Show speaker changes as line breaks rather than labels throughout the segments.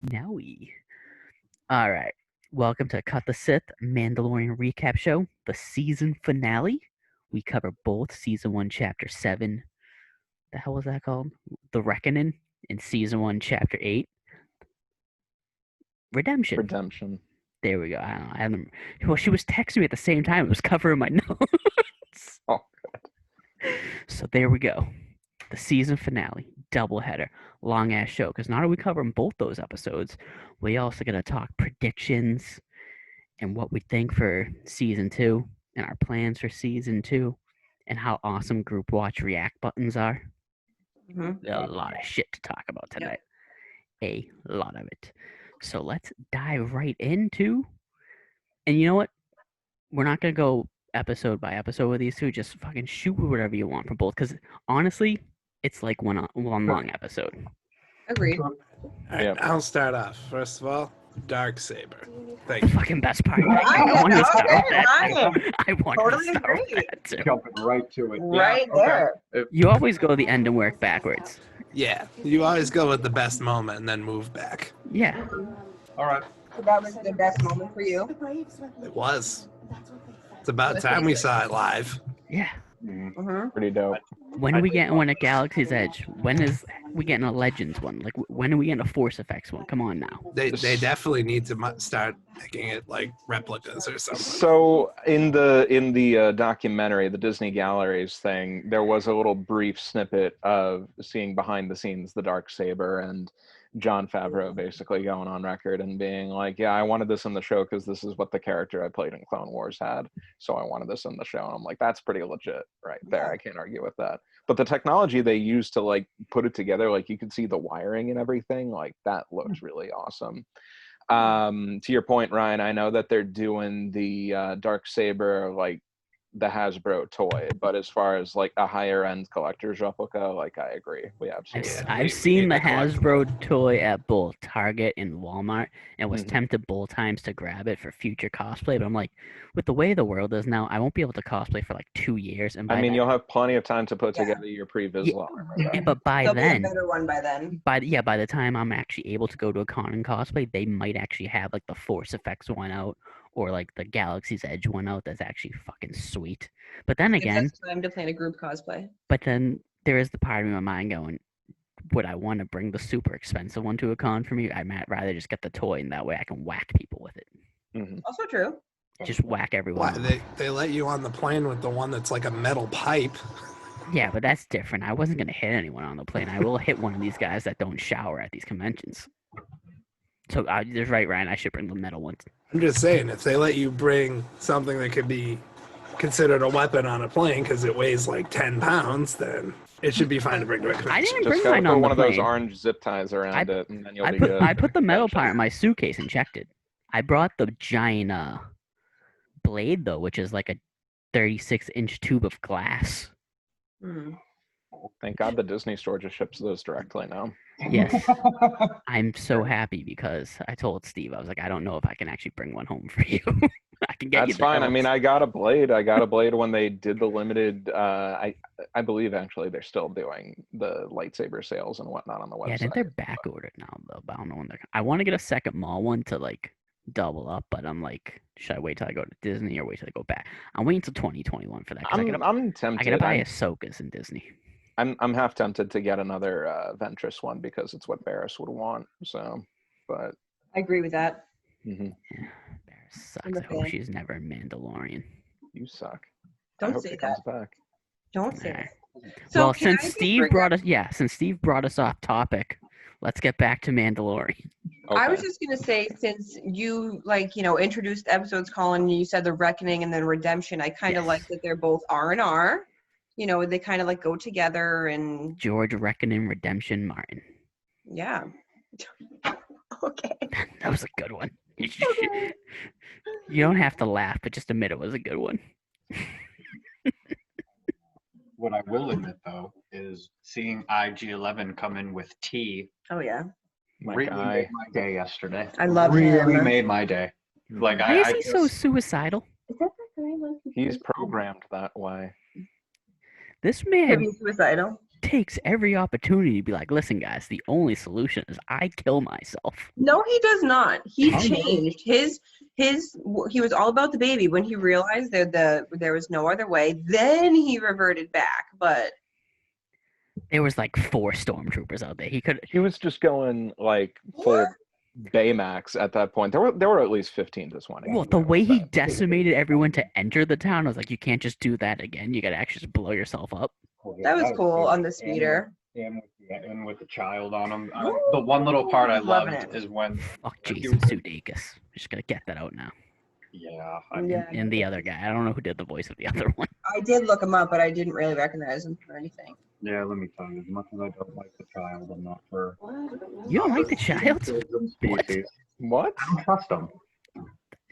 Nowie. All right. Welcome to Cut the Sith Mandalorian recap show, the season finale. We cover both season 1, chapter 7. The hell was that called? The Reckoning in season 1, chapter 8. Redemption. There we go. I don't know. I haven't. Well, she was texting me at the same time. It was covering my notes.
Oh,
So there we go. The season finale, doubleheader, long ass show. Because not only are we covering both those episodes, we also gonna talk predictions and what we think for season 2 and our plans for season 2 and how awesome group watch react buttons are. A lot of shit to talk about tonight. A lot of it. So let's dive right into. And you know what? We're not gonna go episode by episode with these two. Just fucking shoot whatever you want for both. Because honestly, it's like one long episode.
Agreed.
All right,
Yep.
I'll start off. First of all, Dark Saber. Thank
The
you.
fucking best part. I want to start with that. I want
Totally
to start with
agree.
that too.
Jumping right to it.
Right
Yeah,
there.
You always go to the end and work backwards.
Yeah, you always go with the best moment and then move back.
Yeah.
All right.
So that was the best moment for you.
It was. It's about time we saw it live.
Yeah.
Mm-hmm.
pretty dope.
When are we getting one at Galaxy's Edge? When is we getting a Legends one? Like when are we getting a Force Effects one? Come on now.
They definitely need to start making it like replicas or something.
So in the documentary, the Disney Galleries thing, there was a little brief snippet of seeing behind the scenes the Darksaber and Jon Favreau basically going on record and being like, yeah, I wanted this in the show because this is what the character I played in Clone Wars had. So I wanted this in the show. And I'm like, that's pretty legit right there. I can't argue with that. But the technology they used to like put it together, like you could see the wiring and everything, like that looks really awesome. To your point, Ryan, I know that they're doing the Darksaber, like the Hasbro toy, but as far as like a higher end collector's replica, like I agree, we absolutely.
I've seen the Hasbro toy at both Target and Walmart, and was tempted both times to grab it for future cosplay. But I'm like, with the way the world is now, I won't be able to cosplay for like 2 years. And
I mean, you'll have plenty of time to put together your pre-vis law.
but by
There'll be a
then,
better one by then.
by the time I'm actually able to go to a con and cosplay, they might actually have like the Force Effects one out or like the Galaxy's Edge one out that's actually fucking sweet. But then again,
It's time to plan a group cosplay.
but then there is the part of my mind going, would I want to bring the super expensive one to a con for me? I'd rather just get the toy, and that way I can whack people with it.
Also true.
Just whack everyone.
Why they let you on the plane with the one that's like a metal pipe?
Yeah, but that's different. I wasn't gonna hit anyone on the plane. I will hit one of these guys that don't shower at these conventions. So you're right, Ryan. I should bring the metal ones.
I'm just saying, if they let you bring something that could be considered a weapon on a plane because it weighs like 10 pounds, then it should be fine to bring to a convention.
I didn't
Just
bring
gotta
mine
put
on
one
the
of those
plane.
orange zip ties around it, and then you'll be good.
I put the metal part in my suitcase and checked it. I brought the giant blade though, which is like a 36-inch tube of glass.
Mm.
Thank God the Disney store just ships those directly now.
Yes. I'm so happy because I told Steve, I was like, I don't know if I can actually bring one home for you. I can get you
That's
the
fine. I
hilts.
mean, I got a blade. I got a blade when they did the limited. I believe actually they're still doing the lightsaber sales and whatnot on the website.
Yeah, I think they're back ordered now though, but I don't know when they're. I want to get a second mall one to like double up, but I'm like, should I wait till I go to Disney or wait till I go back? I'm waiting till 2021 for that. 'Cause
I'm tempted.
I gotta buy Ahsoka's in Disney.
I'm half tempted to get another Ventress one because it's what Barris would want. So, but
I agree with that.
Yeah, Barris sucks.
I'm a
I hope
fan.
she's never a Mandalorian.
you suck. I
Don't
hope
say
she
that.
comes back.
Don't say
Alright.
that. So
Well,
can
since
I just
Steve
bring
brought
up-
us, since Steve brought us off topic, let's get back to Mandalorian.
I was
Okay.
just gonna say, since you introduced episodes, Colin, you said the Reckoning and then Redemption. I kind of
Yes.
like that they're both R&R. They kind of like go together, and
George Reckoning Redemption Martin.
yeah. Okay.
That was a good one. You don't have to laugh, but just admit it was a good one.
What I will admit though is seeing IG-11 come in with T
Oh yeah.
My
really
guy.
made my day yesterday.
I love
really
him.
made my day. Like
Why is
I
he so
just-
suicidal?
Is that the guy?
He's programmed that way.
This man,
Heavy suicidal.
takes every opportunity to be like, listen, guys, the only solution is I kill myself.
No, he does not. He
I know.
changed his. He was all about the baby when he realized that there was no other way. Then he reverted back. But
There was like 4 stormtroopers out there. He could.
He was just going like full Baymax at that point. There were at least 15 to 20.
Well, the way he decimated everyone to enter the town, I was like, you can't just do that again. You gotta actually just blow yourself up.
that was cool on the speeder.
And with the child on him. The one little part I
Loving
loved
it.
is when,
Fuck Jason Sudeikis. Just gotta get that out now.
yeah,
And the other guy, I don't know who did the voice of the other one.
I did look him up, but I didn't really recognize him for anything.
yeah. Let me tell you, as much as I don't like the child, I'm not for.
You don't like the child? What?
Species.
What?
I don't trust him.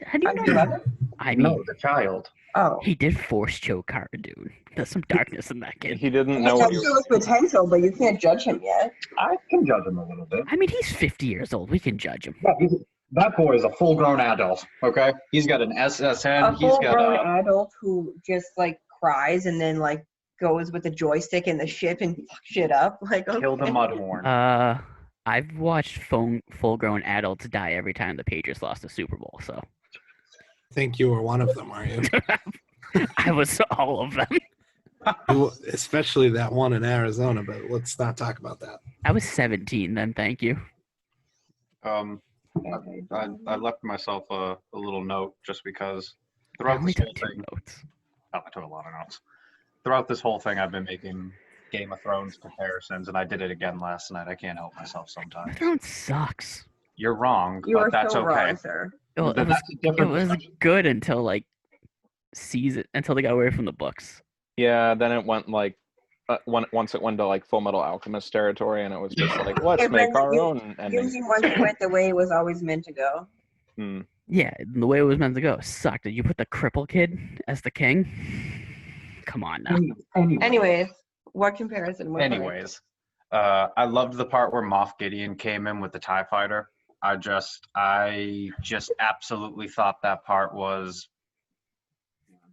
How do you know that? I mean,
No, the child.
Oh.
he did force choke Cara, dude. There's some darkness in that kid.
He didn't
I
know
know
what
he
he
was potential, but you can't judge him yet.
I can judge him a little bit.
I mean, he's 50 years old. We can judge him.
Yeah, that boy is a full-grown adult. Okay, he's got an SSN.
A
He's got
full-grown
a.
adult who just like cries and then like goes with the joystick in the ship and fuck shit up. Like, okay.
Kill the Mudhorn.
I've watched full-grown adults die every time the Patriots lost the Super Bowl, so
I think you were one of them, are you?
I was all of them.
Especially that one in Arizona, but let's not talk about that.
I was 17 then, thank you.
I left myself a little note just because
I
throughout
only
this whole
took 2
thing,
notes.
I took a lot of notes. Throughout this whole thing, I've been making Game of Thrones comparisons, and I did it again last night. I can't help myself sometimes.
Thrones sucks.
You're wrong,
You are
but that's
so
okay.
wrong, sir.
Well,
But
it was
that's a different discussion.
good until like until they got away from the books.
Yeah, then it went like once it went to like Full Metal Alchemist territory, and it was just like, let's
It
make
went-
our own ending.
Usually once it went the way it was always meant to go.
Hmm.
Yeah, the way it was meant to go sucked. Did you put the cripple kid as the king? Come on now.
Anyways, what comparison? What
Anyways, I loved the part where Moff Gideon came in with the TIE fighter. I just absolutely thought that part was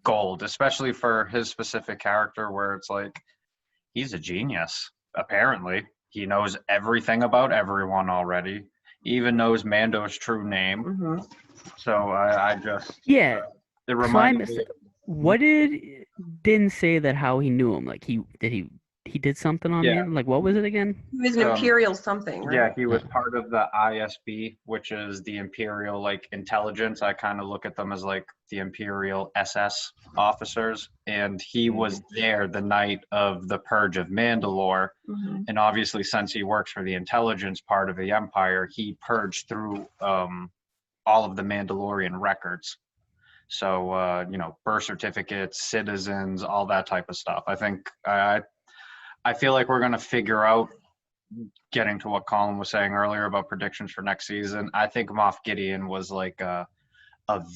gold, especially for his specific character, where it's like he's a genius. Apparently, he knows everything about everyone already. He even knows Mando's true name.
Mm-hmm.
So I just
Yeah,
it reminded
Climate-
me.
what didn't say that how he knew him? Like he did something on
Yeah.
him? Like what was it again?
He was an imperial something, right?
Yeah, he was part of the ISB, which is the Imperial like intelligence. I kind of look at them as like the Imperial SS officers, and he was there the night of the purge of Mandalore.
Mhm.
And obviously, since he works for the intelligence part of the Empire, he purged through all of the Mandalorian records. So birth certificates, citizens, all that type of stuff. I think I feel like we're going to figure out, getting to what Colin was saying earlier about predictions for next season. I think Moff Gideon was like a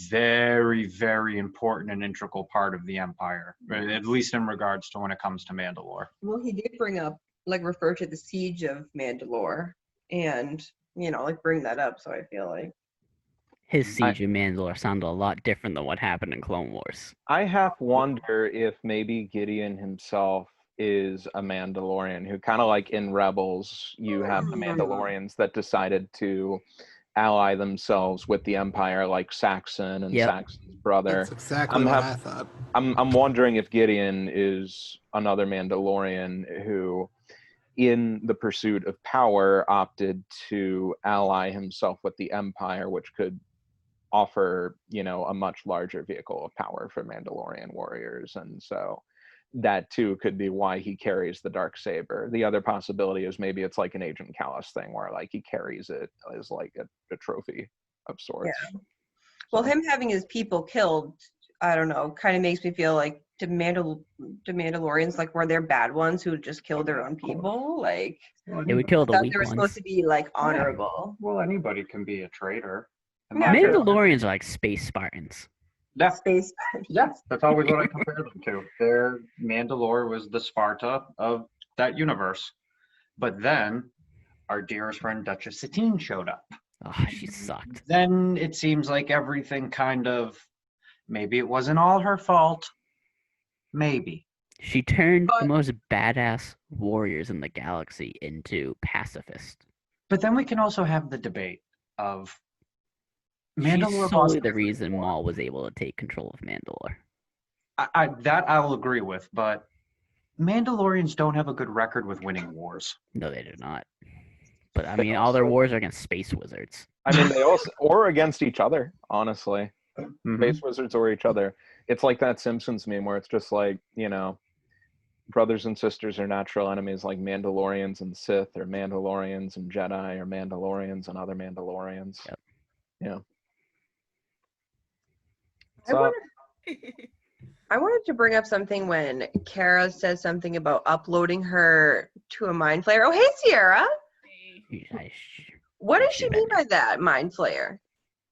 very, very important and integral part of the Empire, at least in regards to when it comes to Mandalore.
Well, he did refer to the siege of Mandalore and, bring that up. So I feel like.
His siege of Mandalore sounded a lot different than what happened in Clone Wars.
I half wonder if maybe Gideon himself is a Mandalorian who kind of like in Rebels, you have the Mandalorians that decided to ally themselves with the Empire, like Saxon and
Yep.
Saxon's brother.
That's exactly what I thought.
I'm wondering if Gideon is another Mandalorian who, in the pursuit of power, opted to ally himself with the Empire, which could offer, a much larger vehicle of power for Mandalorian warriors. And so that too could be why he carries the Darksaber. The other possibility is maybe it's like an Agent Callus thing where like he carries it as like a trophy of sorts.
Yeah. Well, him having his people killed, I don't know, kind of makes me feel like the Mandalorians, like, were there bad ones who just killed their own people? Like,
They would kill the
thought
weak
they were supposed
ones.
to be like honorable.
Well, anybody can be a traitor.
Yeah.
Mandalorians are like space Spartans.
That's
Space.
that's always what I compare them to. Their Mandalore was the Sparta of that universe. But then our dearest friend Duchess Satine showed up.
Oh, she sucked.
Then it seems like everything kind of, maybe it wasn't all her fault. Maybe.
She turned the
But-
most badass warriors in the galaxy into pacifists.
But then we can also have the debate of
She's
Mandalore
solely
lost
the
every
reason
war.
Maul was able to take control of Mandalore.
That I will agree with, but Mandalorians don't have a good record with winning wars.
No, they do not. But I
They
mean, all their
also-
wars are against space wizards.
I mean, they also or against each other. Honestly,
Mhm.
space wizards or each other. It's like that Simpsons meme where it's just like, brothers and sisters are natural enemies, like Mandalorians and Sith, or Mandalorians and Jedi, or Mandalorians and other Mandalorians.
Yep.
Yeah.
I
So
wanted to bring up something when Kara says something about uploading her to a mind flayer. Oh, hey, Sierra. What does she mean by that, mind flayer?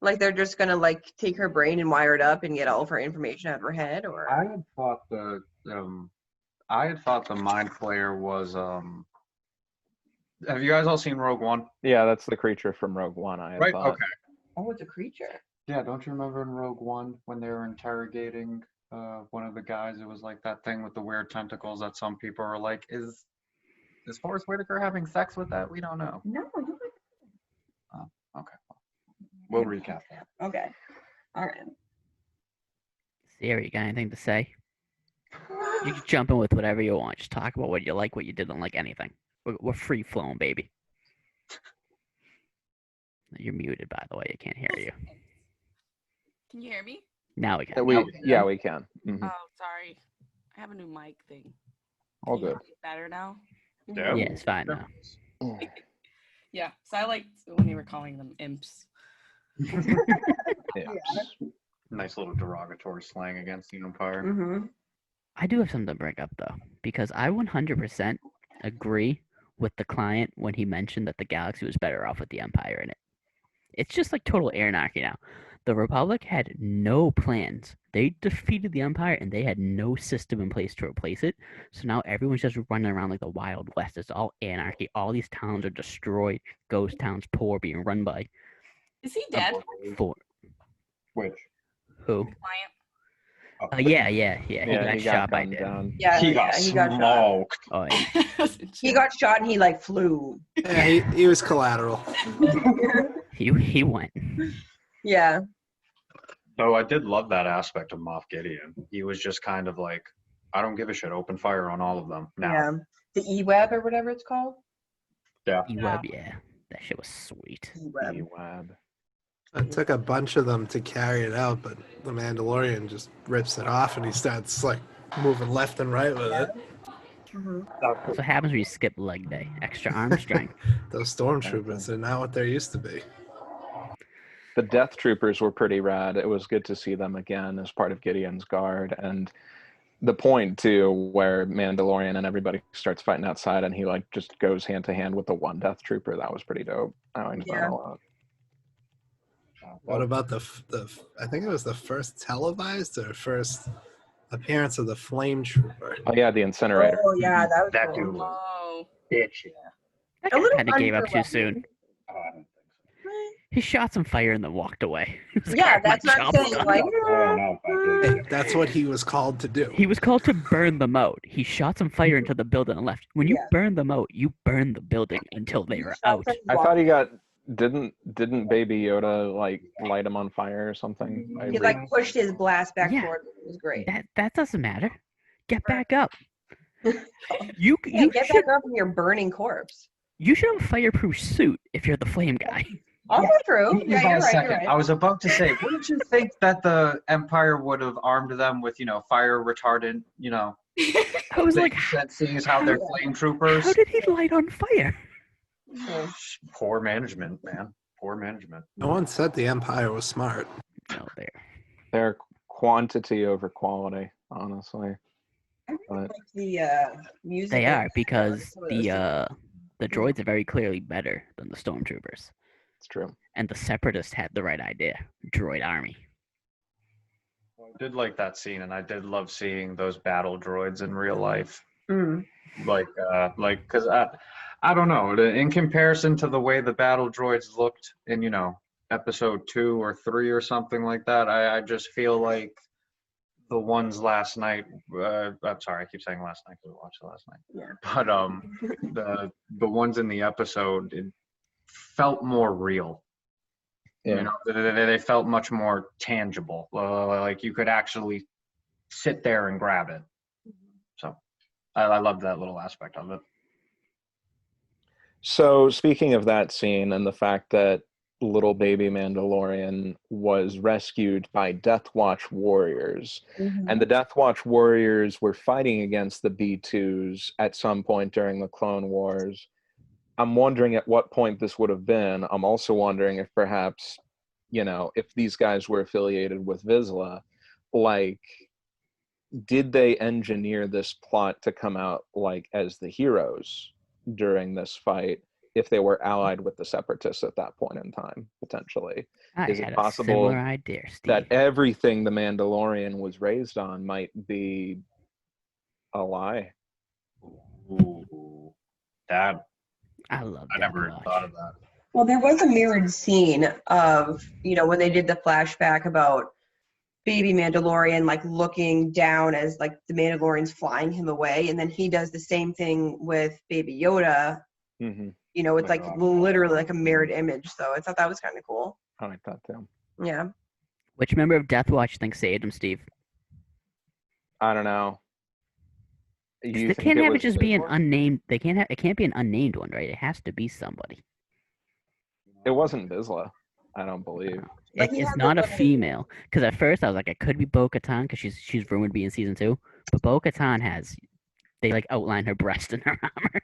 Like they're just gonna like take her brain and wire it up and get all of her information out of her head, or?
I had thought the Mind Flayer was Have you guys all seen Rogue One?
yeah, that's the creature from Rogue One. I
Right.
thought.
Okay.
Oh, it's a creature.
Yeah. Don't you remember in Rogue One when they were interrogating one of the guys? It was like that thing with the weird tentacles that some people are like, is Forrest Whitaker having sex with that? We don't know.
No, you
Okay. We'll recap that.
okay. All right.
Sierra, you got anything to say? You can jump in with whatever you want. Just talk about what you like, what you didn't like, anything. We're free flowing, baby. You're muted, by the way. I can't hear you.
Can you hear me?
Now we
Yeah,
can.
we can. Mhm.
Oh, sorry. I have a new mic thing.
All
Can you hear
good.
me better now?
Yeah.
Yeah, it's fine now.
Yeah. So I liked when they were calling them imps.
Yeah.
Nice little derogatory slang against the Empire.
Mm-hmm.
I do have something to bring up, though, because I 100% agree with the client when he mentioned that the galaxy was better off with the Empire in it. It's just like total anarchy now. The Republic had no plans. They defeated the Empire, and they had no system in place to replace it. So now everyone's just running around like the Wild West. It's all anarchy. All these towns are destroyed. Ghost towns, poor, being run by
Is he dead?
four.
Which?
Who?
Client.
Yeah. He
Yeah,
got
he
shot
got
by
gunned
Dad.
down.
Yeah,
He got
he got shot.
smoked.
Oh, yeah.
He got shot and he like flew.
Yeah, he was collateral.
He went.
Yeah.
So I did love that aspect of Moff Gideon. He was just kind of like, I don't give a shit. Open fire on all of them now.
Yeah. The E-Web or whatever it's called.
E-Web, yeah. That shit was sweet.
E-Web.
E-Web.
It took a bunch of them to carry it out, but the Mandalorian just rips it off and he starts like moving left and right with it.
Mm-hmm.
That's what happens when you skip leg day. Extra arm strength.
Those stormtroopers are not what they used to be.
The Death Troopers were pretty rad. It was good to see them again as part of Gideon's guard. And the point, too, where Mandalorian and everybody starts fighting outside and he, like, just goes hand to hand with the one Death Trooper, that was pretty dope. I enjoyed that a lot.
What about the I think it was the first televised or first appearance of the Flame Trooper?
Oh, yeah, the incinerator.
Oh yeah, that was
That
cool.
dude was
Oh.
bitch.
That
A
guy
little
kind of gave up too
underwhelming.
soon.
Oh, I don't think so.
He shot some fire and then walked away. He was like,
Yeah,
"Alright, my
that's what I'm
job's
saying.
done."
Like,
Blown out by Gideon.
Hey, that's what he was called to do.
He was called to burn them out. He shot some fire into the building and left. When you
Yeah.
burn them out, you burn the building until they are out.
I thought he got didn't Baby Yoda like light him on fire or something? I
he
read-
like pushed his blast back
Yeah.
forward. It was great.
That doesn't matter. Get back up. You
Yeah,
you
get
should
back up from your burning corpse.
you should have a fireproof suit if you're the flame guy.
Also true.
Give
Yeah,
me a
you're right.
second.
You're right.
I was about to say, wouldn't you think that the Empire would have armed them with, fire retardant,
I was like,
seeing as how they're
how-
flame troopers?
how did he light on fire?
Yeah.
Poor management, man. Poor management.
No one said the Empire was smart.
No, there.
They're quantity over quality, honestly.
I really
But-
like the music.
They
in
are because
some of those
the droids are very clearly better than the stormtroopers.
It's true.
And the separatists had the right idea. Droid army.
I did like that scene, and I did love seeing those battle droids in real life.
Mm.
Because I don't know, in comparison to the way the battle droids looked in, episode 2 or 3 or something like that, I just feel like the ones last night. I'm sorry, I keep saying last night because we watched it last night.
Yeah.
But the ones in the episode, it felt more real.
Yeah.
You know, they felt much more tangible. Like you could actually sit there and grab it. So I loved that little aspect of it.
So speaking of that scene and the fact that little baby Mandalorian was rescued by Death Watch warriors, and the Death Watch warriors were fighting against the B2s at some point during the Clone Wars. I'm wondering at what point this would have been. I'm also wondering if perhaps, you know, if these guys were affiliated with Vizsla, like, did they engineer this plot to come out like as the heroes during this fight if they were allied with the separatists at that point in time, potentially?
I
Is it
had a
possible
similar idea, Steve.
that everything the Mandalorian was raised on might be a lie?
Ooh, that
I love
I
Death
never
Watch.
thought of that.
Well, there was a mirrored scene of, you know, when they did the flashback about baby Mandalorian, like looking down as like the Mandalorian's flying him away, and then he does the same thing with baby Yoda.
Mm-hmm.
You know, it's like literally like a mirrored image. So I thought that was kind of cool.
I like that too.
Yeah.
Which member of Death Watch you think saved him, Steve?
I don't know.
They
You think
can't have it
was
just be an
Vizsla?
unnamed. They can't have. It can't be an unnamed one, right? It has to be somebody.
It wasn't Vizsla, I don't believe.
Like he
It's
had
not
the
a
little-
female. Because at first I was like, it could be Bo-Katan because she's rumored to be in season 2. But Bo-Katan has, they like outline her breast in her armor.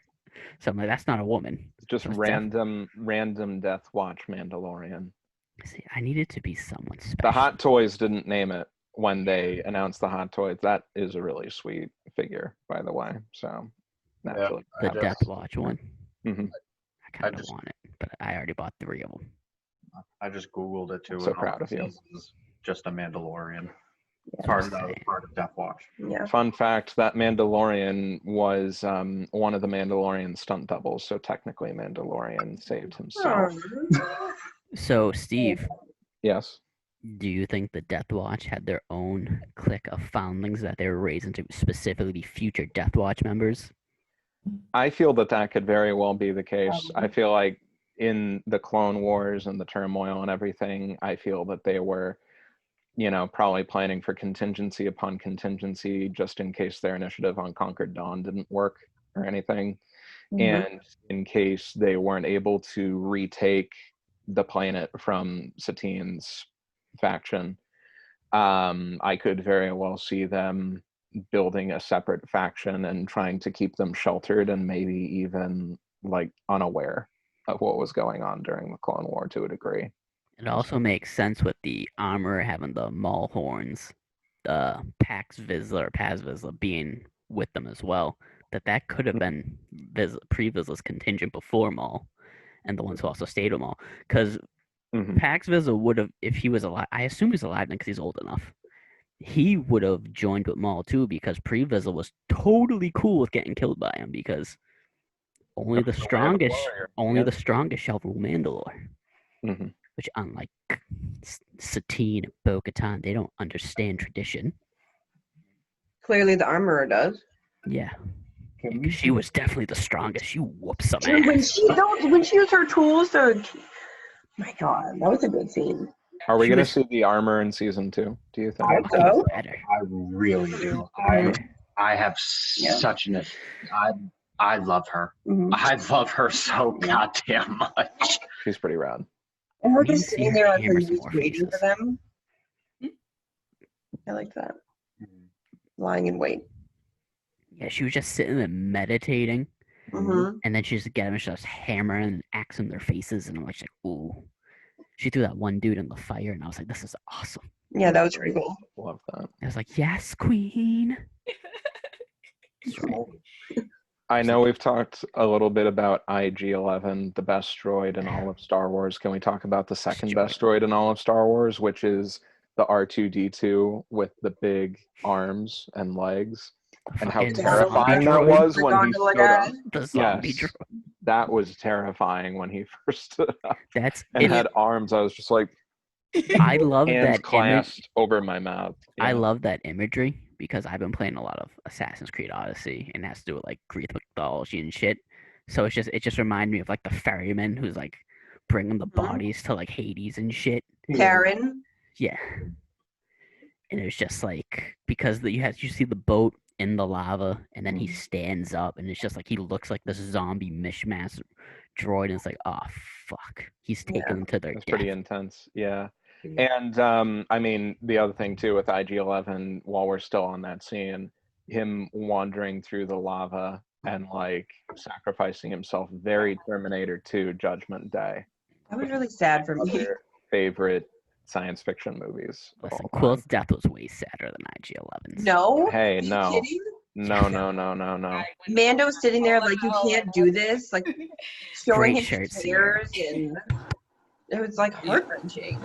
So I'm like, that's not a woman.
Just
So it's
random Death Watch Mandalorian.
See, I needed to be someone special.
The Hot Toys didn't name it when they announced the Hot Toys. That is a really sweet figure, by the way. So naturally,
The
I
Death
just-
Watch one.
Mhm.
I kind of
just-
want it, but I already bought 3 of them.
I just Googled it too.
So
and all
proud
it
of you.
says is Just a Mandalorian.
Yeah.
Part
Just
of
saying.
part of Death Watch.
Yeah.
Fun fact: that Mandalorian was one of the Mandalorian stunt doubles. So technically, Mandalorian saved himself.
So, Steve,
Yes.
do you think the Death Watch had their own clique of foundlings that they were raising to specifically be future Death Watch members?
I feel that that could very well be the case. I feel like in the Clone Wars and the turmoil and everything, I feel that they were, you know, probably planning for contingency upon contingency just in case their initiative on Conquered Dawn didn't work or anything. And in case they weren't able to retake the planet from Satine's faction, I could very well see them building a separate faction and trying to keep them sheltered and maybe even like unaware of what was going on during the Clone War to a degree.
It also makes sense with the armor having the maul horns, Pax Vizsla or Paz Vizsla being with them as well. That could have been pre-Vizsla's contingent before Maul, and the ones who also stayed with Maul. Because
Mhm.
Pax Vizsla would have, if he was alive, I assume he's alive now because he's old enough. He would have joined with Maul too because pre-Vizsla was totally cool with getting killed by him because only the strongest,
Mandalorian,
the strongest shall rule Mandalore.
Mhm.
Which, unlike Satine, Bo-Katan, they don't understand tradition.
Clearly, the armorer does.
Yeah. She was definitely the strongest. She whooped some
Dude, when
ass.
she used her tools to, my God, that was a good scene.
Are we
She
going to
was-
see the armor in season 2? Do you think?
I hope so.
Better.
I really do. I have such an I love her.
Mhm.
I love her so goddamn much.
She's pretty rad.
And her
We need
just
to see
sitting
her
there like
hammer some
just
more
waiting for
faces.
them. I like that. Lying in wait.
Yeah, she was just sitting there meditating,
Mm-hmm.
and then she just get him and she just hammering and axing their faces, and I'm like, ooh. She threw that one dude in the fire, and I was like, this is awesome.
Yeah, that was pretty cool.
Love that.
I was like, yes, queen. That's right.
I know we've talked a little bit about IG-11, the best droid in all of Star Wars. Can we talk about the second best droid in all of Star Wars, which is the R2-D2 with the big arms and legs, and how
Fucking
terrifying
zombie
that
droid.
was when he
Gondola
stood up.
guy.
The zombie
Yes.
droid.
That was terrifying when he first stood up
That's
and
it's,
had arms. I was just like,
I love
Hands
that image.
clasped over my mouth.
I
Yeah.
love that imagery because I've been playing a lot of Assassin's Creed Odyssey and it has to do with like Greek mythology and shit. So it just reminded me of like the ferryman who's like bringing the bodies to like Hades and shit.
Karen.
Yeah. And it was just like because you see the boat in the lava and then he stands up and it's just like he looks like this zombie mishmash droid and it's like, oh fuck. He's taking them to their
It's
death.
pretty intense. Yeah. And I mean, the other thing too with IG-11, while we're still on that scene, him wandering through the lava and like sacrificing himself, very Terminator 2 Judgment Day.
That was really sad for me.
Other favorite science fiction movies of
Listen,
all
Quill's
time.
death was way sadder than IG-11's.
No.
Hey,
Are you
no.
kidding?
No.
Mando's sitting there like, you can't do this, like showing
Great
his
shirt, Sierra.
tears, and it was like heart-wrenching.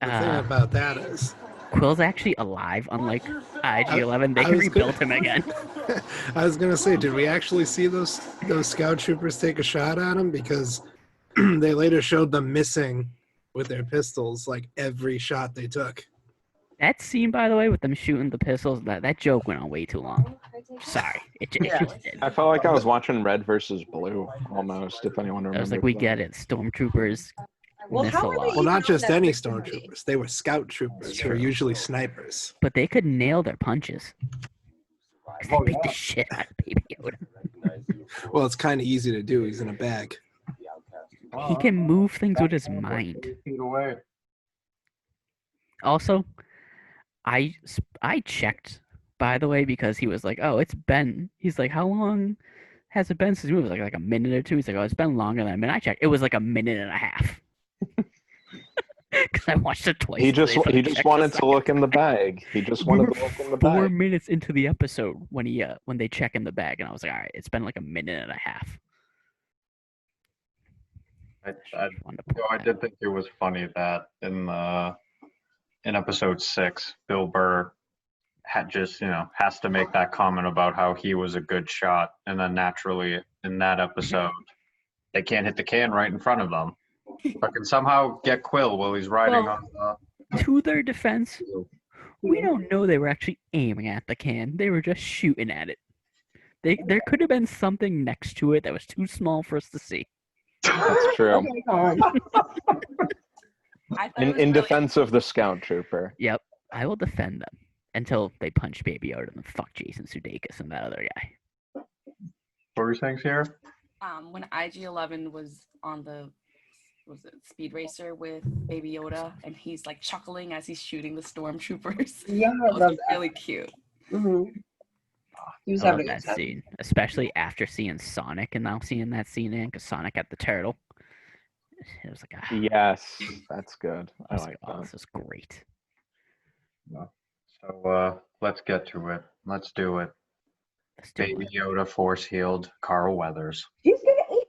The thing about that is,
Quill's actually alive, unlike IG-11. They
I
can
was
rebuild
gonna-
him again.
I was gonna say, did we actually see those scout troopers take a shot at him? Because they later showed them missing with their pistols, like every shot they took.
That scene, by the way, with them shooting the pistols, that joke went on way too long. Sorry, it
Yeah.
just did.
I felt like I was watching Red versus Blue almost, if anyone
I
remembers.
was like, we
that.
get it. Stormtroopers
Well,
miss
how
a
are they
lot.
Well, not
on
just
that
any
freaking
stormtroopers; they were scout troopers who are usually snipers.
But they could nail their punches. 'Cause they beat the shit out of Baby Yoda.
Well, it's kind of easy to do. He's in a bag.
He can move things with his mind.
Feet away.
Also, I checked, by the way, because he was like, oh, it's been. He's like, how long has it been since we moved? Like a minute or two. He's like, oh, it's been longer than a minute. I checked. It was like a minute and a half. Because I watched it twice.
He just
today for the
wanted
second
to look in the bag. He just
We
wanted
were
to look in the
4
bag.
minutes into the episode when they check in the bag, and I was like, all right, it's been like a minute and a half.
I
Wanted to point
I
that
did
out.
think it was funny that in episode 6, Bill Burr had just has to make that comment about how he was a good shot, and then naturally in that episode they can't hit the can right in front of them, but can somehow get Quill while he's riding
Well,
on
To their defense,
the.
we don't know they were actually aiming at the can. They were just shooting at it. There could have been something next to it that was too small for us to see.
That's true.
Okay, Colin.
I thought it was
In
really-
defense of the scout trooper.
Yep, I will defend them until they punch Baby Yoda and fuck Jason Sudeikis and that other guy.
What were you saying, Sierra?
when IG-11 was on the Speed Racer with Baby Yoda, and he's like chuckling as he's shooting the stormtroopers.
Yeah, I
That
love
was
that.
really cute.
Mm-hmm. He was
I love
having a
that
good time.
scene, especially after seeing Sonic and now seeing that scene in because Sonic had the turtle. It was like, ah,
Yes, that's good.
I
I
was
like
oh,
that.
this is great.
So let's get to it. Let's do it.
Let's do
Baby
it.
Yoda force healed Carl Weathers,
He's gonna eat.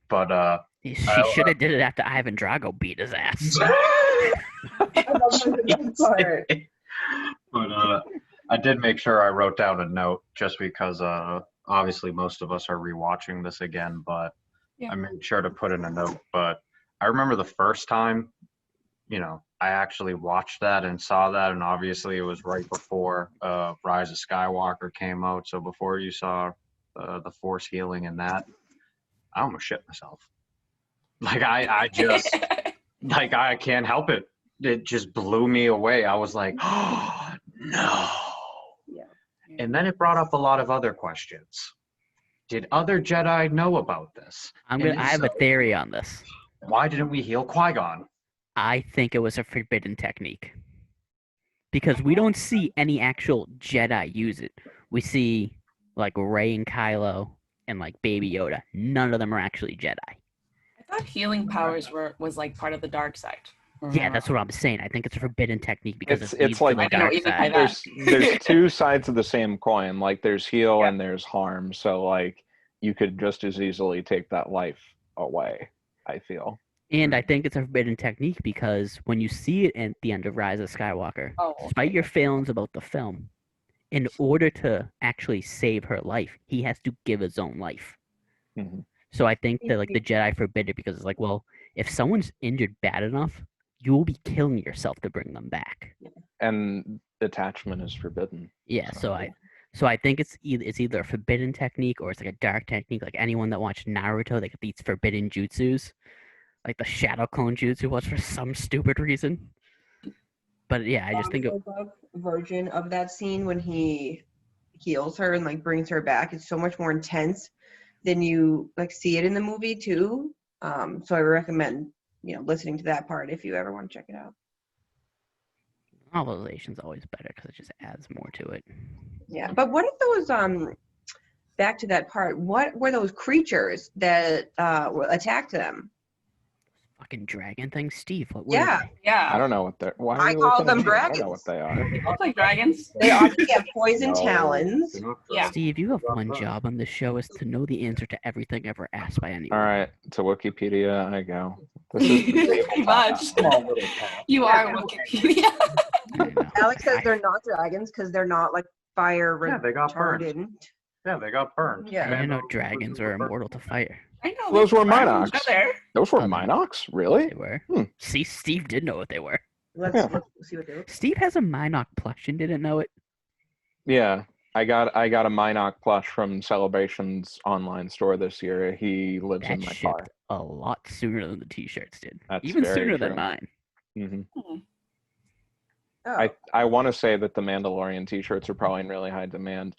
but
She should have did it after Ivan Drago beat his ass.
I love that part.
But I did make sure I wrote down a note just because obviously most of us are rewatching this again, but
Yeah.
I made sure to put in a note. But I remember the first time, I actually watched that and saw that, and obviously it was right before Rise of Skywalker came out. So before you saw the Force healing and that, I almost shit myself. Like I just like I can't help it. It just blew me away. I was like, oh no. And then it brought up a lot of other questions. Did other Jedi know about this?
I
And
have a
so,
theory on this.
why didn't we heal Qui-Gon?
I think it was a forbidden technique. Because we don't see any actual Jedi use it. We see like Rey and Kylo and like Baby Yoda. None of them are actually Jedi.
I thought healing powers was like part of the dark side.
Yeah, that's what I'm saying. I think it's a forbidden technique because
It's
it leads
like
to the
I don't
dark
even buy
side.
that.
there's two sides of the same coin. Like there's heal
Yeah.
and there's harm. So like you could just as easily take that life away, I feel.
And I think it's a forbidden technique because when you see it at the end of Rise of Skywalker,
Oh,
despite your feelings about the film, in order to actually save her life, he has to give his own life.
Mhm.
So I think that like the Jedi forbid it because it's like, well, if someone's injured bad enough, you will be killing yourself to bring them back.
And attachment is forbidden.
Yeah, so I think it's either a forbidden technique or it's like a dark technique. Like anyone that watched Naruto, they get these forbidden jutsus, like the shadow clone jutsu was for some stupid reason. But yeah, I just think it,
version of that scene when he heals her and like brings her back, it's so much more intense than you like see it in the movie too. So I recommend listening to that part if you ever want to check it out.
novelization's always better because it just adds more to it.
Yeah, but what if those back to that part? What were those creatures that attacked them?
Fucking dragon thing, Steve. What were
Yeah.
they?
I
Yeah.
don't know what they're. Why are
I
you
call
looking at
them
me? I don't know what
dragons.
they are.
They look like dragons.
They obviously have poison
No,
talons.
they're not
Yeah.
Steve, you have one job on this show is to know the answer to everything ever asked by anyone.
All right, to Wikipedia I go. This is the
Pretty
tabletop
much.
Small little cat.
You
Yeah.
are Wikipedia.
I know.
Alex says
I-
they're not dragons because they're not like fire
Yeah, they got burned.
retardant.
Yeah, they got burned.
Yeah.
I didn't know dragons were immortal to fire.
I know.
Those were
they're
Minox.
each other.
Those were
Oh,
Minox, really?
They were.
Hmm.
See, Steve did know what they were.
Let's see what they look.
Steve has a Minoc plush and didn't know it.
Yeah, I got a Minox plush from Celebration's online store this year. He lives in
That
my
shipped
car.
a lot sooner than the t-shirts did.
That's
Even
very
sooner
true.
than mine.
hmm
Oh.
I want to say that the Mandalorian T-shirts are probably in really high demand.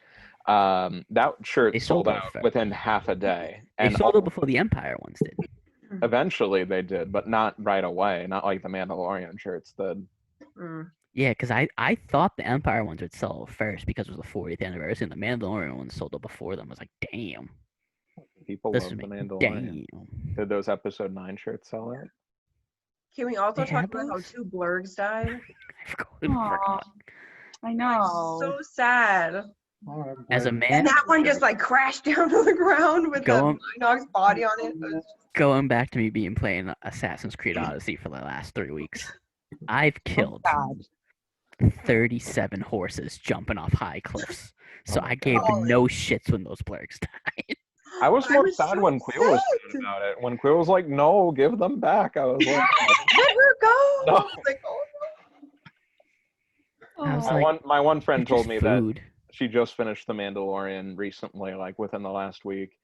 That shirt
They
sold
sold
out
out
within half a day,
They
and
sold it before the Empire ones did.
eventually they did, but not right away. Not like the Mandalorian shirts did.
Mm.
Yeah, because I thought the Empire ones would sell first because it was the 40th anniversary, and the Mandalorian ones sold it before them. I was like, damn,
People
this
love
is
the
me.
Mandalorian.
Damn.
Did those Episode 9 shirts sell out?
Can we also
They
talk
had
about how
those?
2 blurgs died?
I completely
Aw,
forgot.
I know.
So sad.
As a
And
man,
that one just like crashed down to the ground with
Go
that
on.
Minox body on it.
going back to me being playing Assassin's Creed Odyssey for the last 3 weeks, I've killed
God.
37 horses jumping off high cliffs. So
Oh my
I gave
God.
no shits when those blurgs died.
I was more sad
so
when Quill was
sad.
sad about it. When Quill was like, "No, give them back," I was like,
Let her go.
No.
I was like, oh
I was
Aw.
like,
my one friend
it's
told
just
me that
food.
she just finished The Mandalorian recently, like within the last week.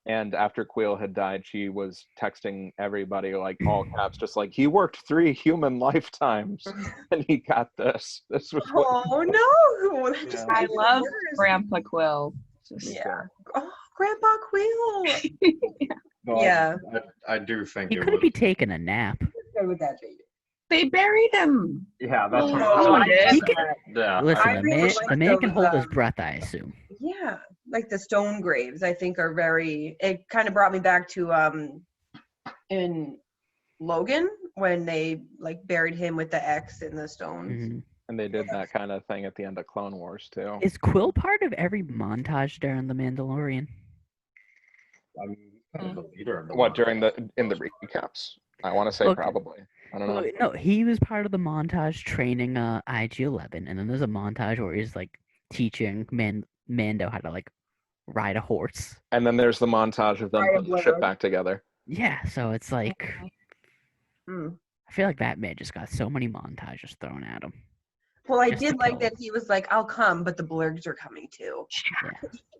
And after Quill had died, she was texting everybody, like all caps, just like, "He worked 3 human lifetimes and he got this. This was what."
Oh no! That just
I
made it
love
worse.
Grandpa Quill. Just-
Yeah. Oh, Grandpa Quill.
No,
Yeah.
I do think
He
it
couldn't
was.
be taking a nap.
Good with that baby.
They buried him.
Yeah, that's what
Oh,
Someone
I
did.
He could-
Yeah.
Listen,
I
the
really
man,
like
the man can
those,
hold his breath, I assume.
Yeah, like the stone graves, I think are very. It kind of brought me back to in Logan when they like buried him with the X in the stones.
Mhm.
And they did that kind of thing at the end of Clone Wars too.
Is Quill part of every montage during The Mandalorian?
I mean, he's kind of the leader of the
What
monarchy.
in the recaps? I want to say
Look,
probably. I don't know.
Well, no, he was part of the montage training IG-11, and then there's a montage where he's like teaching Mando how to like ride a horse.
And then there's the montage of them
Right,
putting the ship
blur.
back together.
Yeah, so it's like
Hmm.
I feel like that man just got so many montages thrown at him.
Well, I
Just to
did like
kill
that
him.
he was like, "I'll come, but the blurgs are coming too."
Yeah.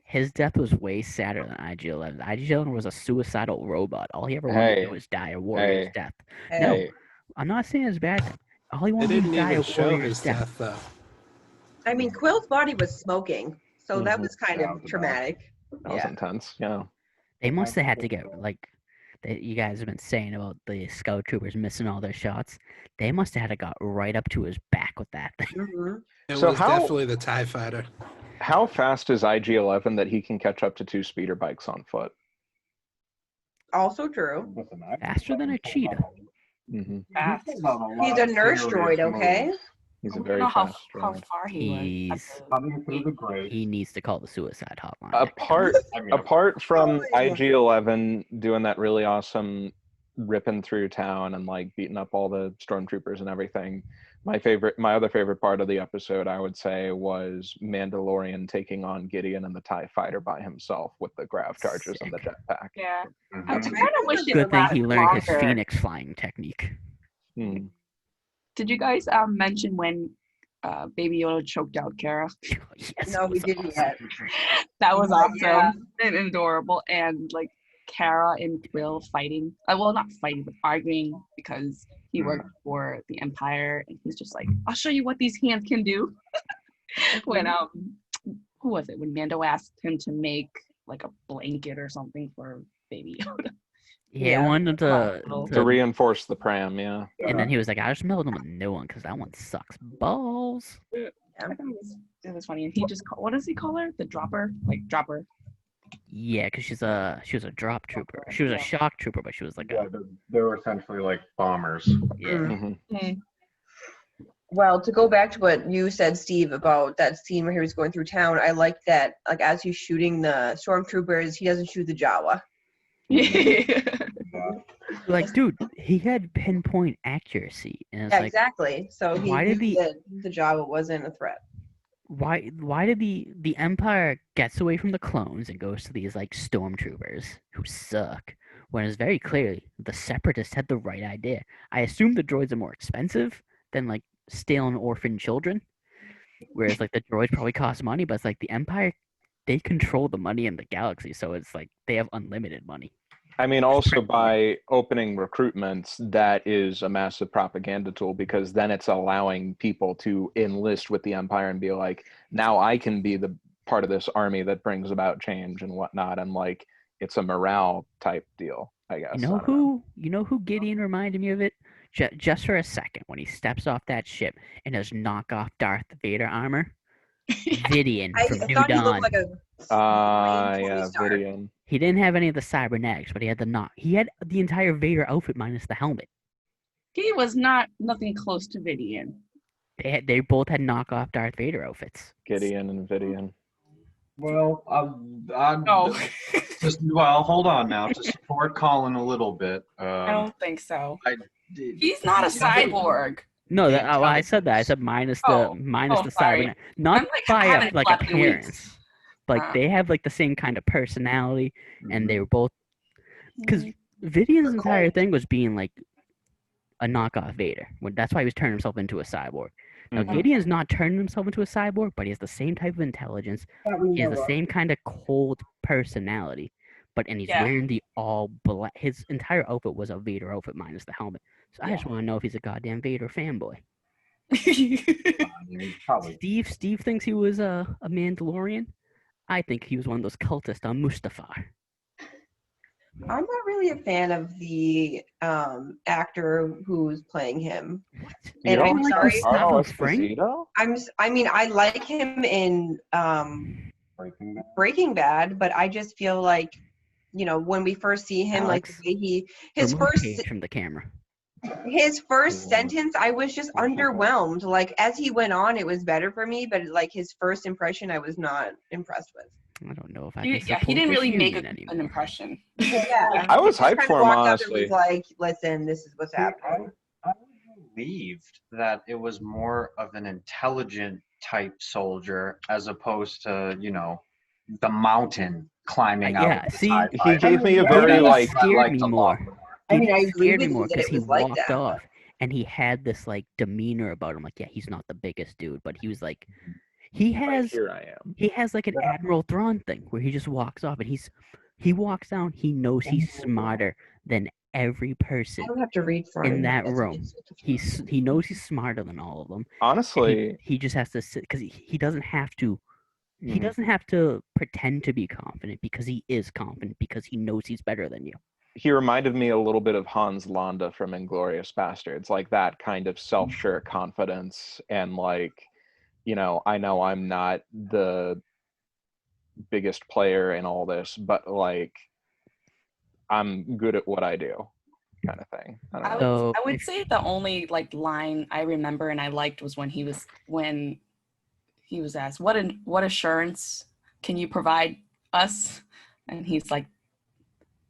His death was way sadder than IG-11. IG-11 was a suicidal robot. All he ever wanted to
Hey.
do was die a warrior's
Hey.
death.
And
No.
Hey,
I'm not saying it's bad. All he
They
wanted to do
didn't
was die
even
a
show
warrior's
his
death.
death, though.
I mean, Quill's body was smoking, so that
Mhm.
was kind
That
of
was bad.
traumatic.
that was intense. Yeah.
They must have had to get like that you guys have been saying about the scout troopers missing all their shots. They must have had to got right up to his back with that thing.
Mhm.
It
So
was
how-
definitely the TIE fighter.
How fast is IG-11 that he can catch up to 2 speeder bikes on foot?
Also true.
Listen, I-
Faster than a cheetah.
hmm
Fast.
He's a nurse droid, okay?
He's
I
a
don't
very
know how
fast
how
droid.
far he was.
He's
at the-
Coming through the grate.
he needs to call the suicide hotline.
Apart
I mean,
apart from
Oh, yeah.
IG-11 doing that really awesome ripping through town and like beating up all the stormtroopers and everything, my other favorite part of the episode, I would say, was Mandalorian taking on Gideon and the TIE fighter by himself with the grav charges and the jetpack.
Yeah. I
Mhm.
kind of wish it
Good thing
lasted
he learned his
longer.
phoenix flying technique.
Hmm.
Did you guys mention when Baby Yoda choked out Kara?
Yes,
No,
it
we
was
didn't
awesome.
yet.
That was awesome
Yeah.
and adorable. And like Kara and Quill fighting. Well, not fighting, but arguing because he worked for the Empire, and he's just like, "I'll show you what these hands can do." When who was it? When Mando asked him to make like a blanket or something for Baby Yoda.
Yeah,
Yeah.
I wanted
Wow.
To reinforce the pram, yeah.
and then he was like, I just mailed him a new one because that one sucks balls.
I thought it was funny. And he just what does he call her? The dropper? Like dropper.
Yeah, because she was a drop trooper. She was a
Yeah.
shock trooper, but she was like
Yeah,
a
they were essentially like bombers.
yeah.
Mhm.
Well, to go back to what you said, Steve, about that scene where he was going through town, I like that, like, as he's shooting the stormtroopers, he doesn't shoot the Jawa.
Like, dude, he had pinpoint accuracy, and it's
Yeah,
like,
exactly. So he
why
knew
did
that the Jawa wasn't a threat.
why did the Empire gets away from the clones and goes to these like stormtroopers who suck when it's very clearly the Separatists had the right idea. I assume the droids are more expensive than like stale and orphan children, whereas like the droids probably cost money, but it's like the Empire, they control the money in the galaxy, so it's like they have unlimited money.
I mean, also by opening recruitments, that is a massive propaganda tool, because then it's allowing people to enlist with the Empire and be like, now I can be the part of this army that brings about change and whatnot. And like, it's a morale type deal, I guess.
You know who Gideon reminded me of it? Just for a second, when he steps off that ship and does knock off Darth Vader armor. Vidian
I
from New
thought he
Dawn.
looked like a Tony
Yeah,
Stark.
Vidian.
He didn't have any of the cybernetics, but he had the knock. He had the entire Vader outfit minus the helmet.
He was nothing close to Vidian.
They both had knockoff Darth Vader outfits.
Gideon and Vidian.
Well,
No,
well, hold on now. To support Colin a little bit,
I don't think so.
I-
He's not a cyborg.
No,
The
I said that. I said minus the
sorry.
cybernet, not
I'm like,
by
haven't
like
slept in
appearance.
weeks.
Like they have like the same kind of personality, and they were both. Because
Mm-hmm.
Vidian's entire thing was being like a knockoff Vader. That's why he was turning himself into a cyborg. Now
Mhm.
Gideon's not turning himself into a cyborg, but he has the same type of intelligence. He has the same kind of cold personality, and he's
Yeah.
wearing the all black. His entire outfit was a Vader outfit minus the helmet. So I just want to know if he's a goddamn Vader fanboy.
Probably.
Steve thinks he was a Mandalorian. I think he was one of those cultists on Mustafar.
I'm not really a fan of the actor who's playing him.
What?
And
You
I'm
don't
sorry.
like Gustavo
Frank?
Esposito?
I mean, I like him in Breaking Bad, but I just feel like, you know, when we first see him,
Alex,
like the way his
Remove
first
Paige from the camera.
sentence, I was just underwhelmed. Like as he went on, it was better for me, but like his first impression, I was not impressed with.
I don't know if I
he
can support
didn't
this
really make
union
an
anymore.
impression.
Yeah,
I was
He just
hyped
kinda
for him,
walked up and
honestly.
was like, "Listen, this is what's
See,
happening."
I believed that it was more of an intelligent type soldier as opposed to, the mountain climbing out.
Yeah,
of the
see,
sci-fi.
He gave me a
I
very
Gideon
like
scared me
to
more.
love.
I mean, I
Gideon
agree
scared
with
me
you
more
that
because
it
he
was like
walked
that,
off and he had this like demeanor about him. Like, yeah, he's not the biggest dude, but he was like, he has
here I am.
like an Admiral Thrawn thing where he just walks off and he walks down. He knows he's smarter than every person
I don't have to read for him.
in that room. He knows he's smarter than all of them.
Honestly,
He just has to sit because he doesn't have to. He
Mhm.
doesn't have to pretend to be confident because he is confident because he knows he's better than you.
He reminded me a little bit of Hans Landa from Inglourious Bastards, like that kind of self-sure confidence and like, I know I'm not the biggest player in all this, but like I'm good at what I do, kind of thing. I don't know.
So
I would say the only like line I remember and I liked was when he was asked, what assurance can you provide us? And he's like,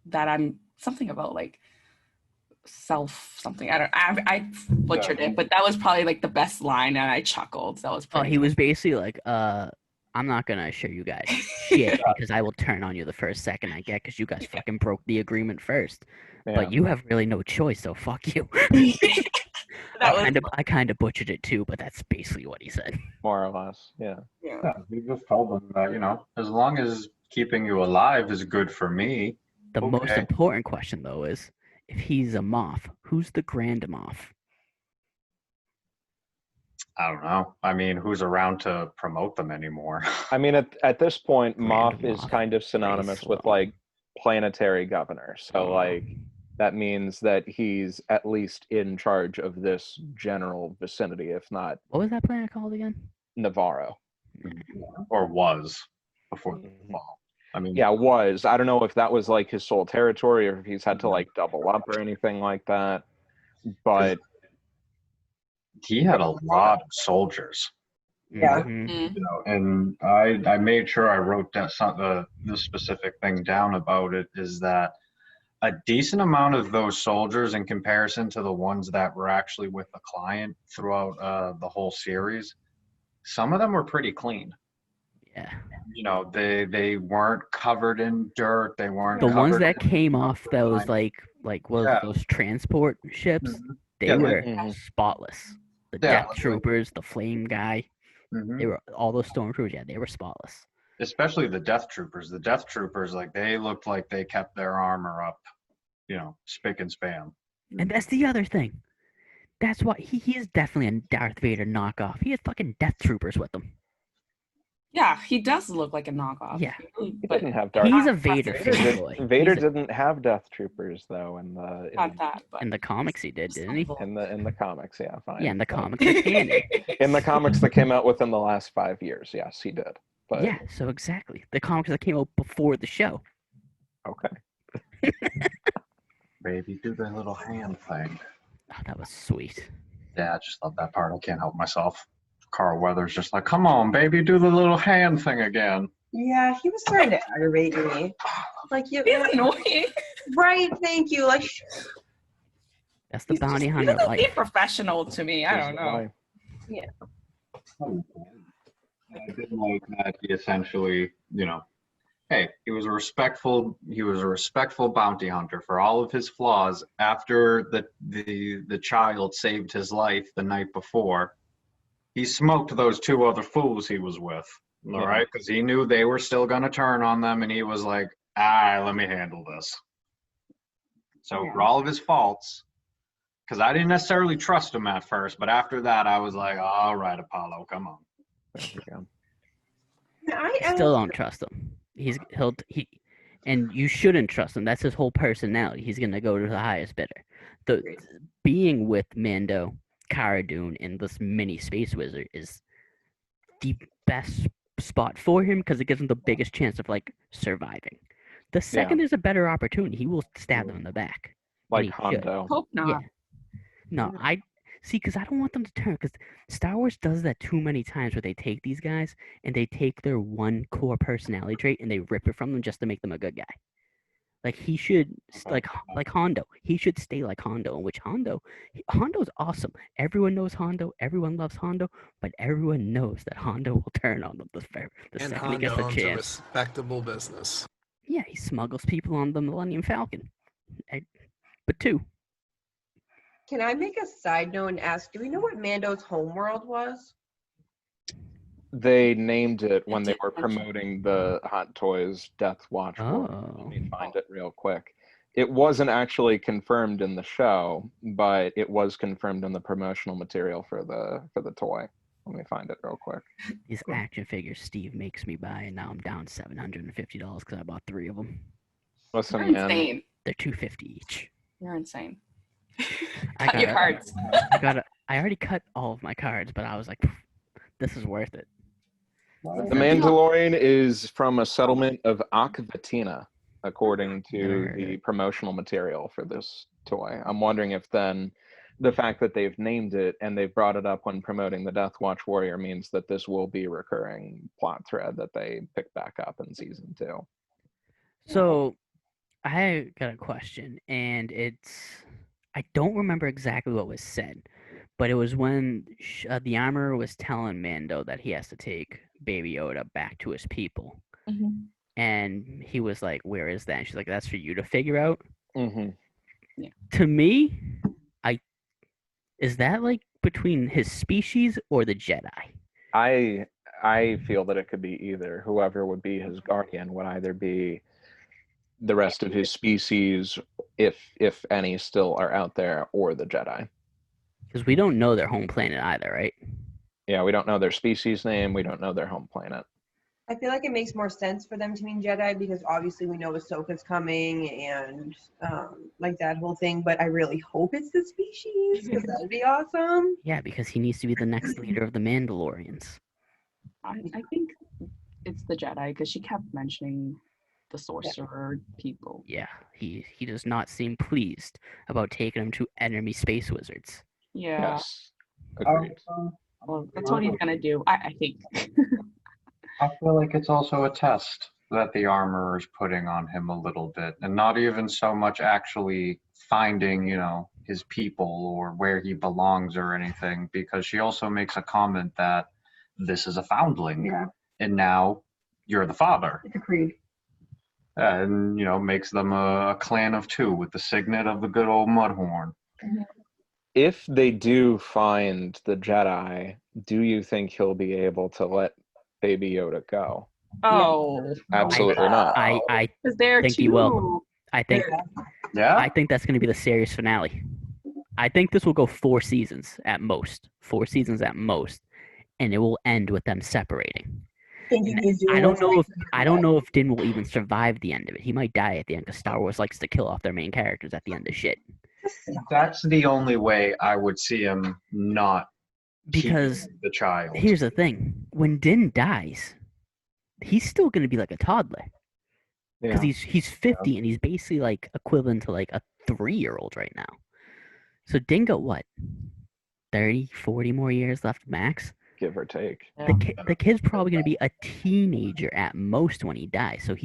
that I'm something about like self something. I butchered it, but that was probably like the best line, and I chuckled. That was pretty.
he was basically like, I'm not gonna assure you guys shit because I will turn on you the first second I get because you guys fucking broke the agreement first.
Yeah.
But you have really no choice, so fuck you.
That was
I kind of butchered it too, but that's basically what he said.
More or less, yeah.
yeah.
Yeah, he just told them that, as long as keeping you alive is good for me.
The most
Okay.
important question, though, is if he's a Moff, who's the Grand Moff?
I don't know. I mean, who's around to promote them anymore?
I mean, at this point,
Grand
Moff is
Moff,
kind of synonymous
very
with
slow.
like planetary governor. So like that means that he's at least in charge of this general vicinity, if not
What was that planet called again?
Navarro.
Or was before the
Mhm.
fall. I mean,
Yeah, was. I don't know if that was like his sole territory or if he's had to like double up or anything like that. But
he had a lot of soldiers.
Yeah.
Mhm.
And I made sure I wrote down this specific thing down about it, is that a decent amount of those soldiers, in comparison to the ones that were actually with the client throughout the whole series, some of them were pretty clean.
Yeah.
They weren't covered in dirt. They weren't
The ones
covered
that
in
came off those
Yeah.
those transport ships,
Mhm.
they
Yeah,
were
Mhm.
spotless. The
Yeah,
Death
like-
Troopers, the Flame guy,
Mhm.
they were all those stormtroopers. Yeah, they were spotless.
Especially the Death Troopers. The Death Troopers, like, they looked like they kept their armor up, spick and span.
And that's the other thing. That's why he is definitely a Darth Vader knockoff. He has fucking Death Troopers with him.
Yeah, he does look like a knockoff.
Yeah.
he
But
didn't have Darth.
He's a
not
Vader
impressive.
fanboy.
Vader
He's a-
didn't have Death Troopers though in the
Not that, but
in the comics he did, didn't he?
in the comics. Yeah, fine.
Yeah, in the comics they're canon.
In the comics that came out within the last 5 years, yes, he did. But
Yeah, so exactly. The comics that came out before the show.
okay.
Baby, do the little hand thing.
Oh, that was sweet.
Yeah, I just love that part. I can't help myself. Carl Weathers just like, come on, baby, do the little hand thing again.
Yeah, he was starting to aggravate me. Like you,
he's annoying.
right? Thank you. Like,
That's the
He's
bounty
just,
hunter
he doesn't
life.
seem professional to me. I don't know.
I did like that he essentially, hey, he was a respectful bounty hunter for all of his flaws. After the child saved his life the night before, he smoked those 2 other fools he was with. All
Yeah.
right, because he knew they were still gonna turn on them, and he was like, let me handle this. So
Yeah.
for all of his faults, because I didn't necessarily trust him at first, but after that I was like, all right, Apollo, come on.
There we go.
I
Still don't trust him. And you shouldn't trust him. That's his whole personality. He's gonna go to the highest bidder.
Agreed.
Being with Mando, Cara Dune, and this mini space wizard is the best spot for him because it gives him the biggest chance of like surviving. The second there's a better opportunity, he will stab them in the back.
Like
he should.
Hondo.
Hope not.
Yeah. No, I see, because I don't want them to turn. Because Star Wars does that too many times, where they take these guys and they take their one core personality trait and they rip it from them just to make them a good guy. Like he should, like Hondo. He should stay like Hondo. In which Hondo's awesome. Everyone knows Hondo. Everyone loves Hondo. But everyone knows that Hondo will turn on them the
And
second he gets
Hondo
a
owns a
chance.
respectable business.
Yeah, he smuggles people on the Millennium Falcon. But 2.
Can I make a side note and ask, do we know what Mando's homeworld was?
They named it when they
did
were
mention-
promoting the Hot Toys Death Watch. War. Let
Oh.
me find it real quick. It wasn't actually confirmed in the show, but it was confirmed in the promotional material for the toy. Let me find it real quick.
These action figures Steve makes me buy, and now I'm down $750 because I bought 3 of them.
Listen,
You're
man.
insane.
They're $250 each.
You're insane.
I
Cut your
got-
cards.
I already cut all of my cards, but I was like, this is worth it.
The Mandalorian is from a settlement of Akvatina, according
Never
to
heard
the
it.
promotional material for this toy. I'm wondering if then the fact that they've named it and they've brought it up when promoting the Death Watch Warrior means that this will be a recurring plot thread that they pick back up in season 2.
So I got a question, and I don't remember exactly what was said, but it was when the armorer was telling Mando that he has to take Baby Yoda back to his people.
Mhm.
And he was like, where is that? And she's like, that's for you to figure out.
Mm-hmm.
To me, Is that like between his species or the Jedi?
I feel that it could be either. Whoever would be his guardian would either be the rest of his species, if any still are out there, or the Jedi.
Because we don't know their home planet either, right?
Yeah, we don't know their species name. We don't know their home planet.
I feel like it makes more sense for them to mean Jedi because obviously we know Ahsoka's coming and like that whole thing. But I really hope it's the species because that'd be awesome.
Yeah, because he needs to be the next leader of the Mandalorians.
I think it's the Jedi because she kept mentioning the sorcerer people.
Yeah, he does not seem pleased about taking him to enemy space wizards.
Yeah,
Yes, agreed.
well, that's what he's gonna do. I think.
I feel like it's also a test that the armor is putting on him a little bit, and not even so much actually finding, his people or where he belongs or anything, because she also makes a comment that this is a foundling,
Yeah,
and now you're the father,
it's a creed.
and makes them a clan of two with the signet of the good old Mudhorn.
If they do find the Jedi, do you think he'll be able to let Baby Yoda go?
Oh,
Absolutely not.
I
because they're
think
two.
he will. I think
Yeah?
I think that's going to be the series finale. I think this will go 4 seasons at most. 4 seasons at most, and it will end with them separating.
Thinking
And
he's doing
I don't
what's
know
right
if
for the
I don't
cause.
know if Din will even survive the end of it. He might die at the end because Star Wars likes to kill off their main characters at the end of shit.
That's the only way I would see him not
Because
keeping the child.
here's the thing: when Din dies, he's still going to be like a toddler because
Yeah.
he's 50 and he's basically like equivalent to like a 3-year-old right now. So Din got what, 30, 40 more years left max.
Give or take.
The kid's probably going to be a teenager at most when he dies. So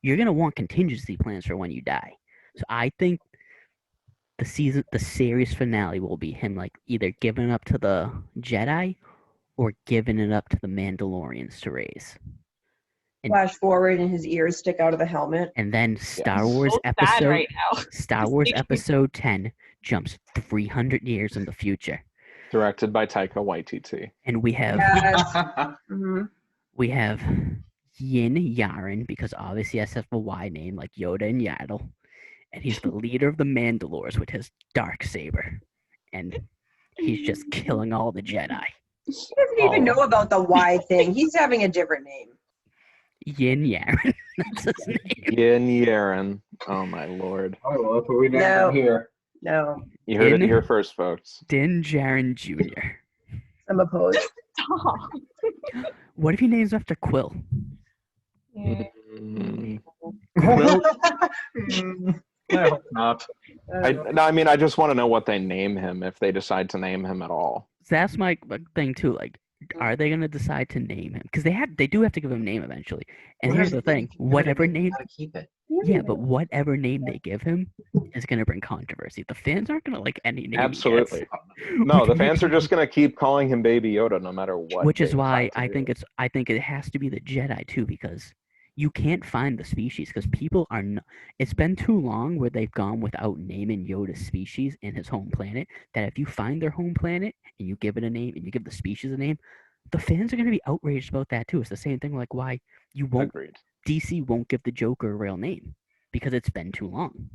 you're going to want contingency plans for when you die. So I think the series finale will be him like either giving up to the Jedi or giving it up to the Mandalorians to raise.
Flash forward and his ears stick out of the helmet.
And then Star
Yes.
Wars
So sad
episode
right now.
Star Wars episode 10 jumps 300 years in the future.
Directed by Taika Waititi.
And we have
Yes. Mhm.
we have Yin Yaren, because obviously he has a Y name like Yoda and Yaddle. And he's the leader of the Mandalores with his dark saber. And he's just killing all the Jedi.
He doesn't even know about the Y thing. He's having a different name.
Yin Yaren. That's his name.
Yin Yaren. Oh my lord.
Oh, that's what we didn't
No.
hear.
No,
You heard it
Din-
here first, folks.
Din Djarin Jr.
I'm opposed.
Stop.
What if he names after Quill?
Yeah.
Mm.
Quill
I hope not.
No, I mean, I just want to know what they name him if they decide to name him at all.
That's my thing too. Like, are they gonna decide to name him? Because they do have to give him a name eventually. And here's the thing: whatever name,
Gotta keep it.
yeah, but whatever name they give him is gonna bring controversy. The fans aren't gonna like any name. he gets.
Absolutely. No,
Which
the
makes
fans are
me-
just going to keep calling him Baby Yoda no matter what.
Which is
they
why
decide to do.
I think it has to be the Jedi too, because you can't find the species because people are not. It's been too long where they've gone without naming Yoda's species in his home planet. That if you find their home planet and you give it a name and you give the species a name, the fans are going to be outraged about that too. It's the same thing like why you won't
Agreed.
DC won't give the Joker a real name because it's been too long.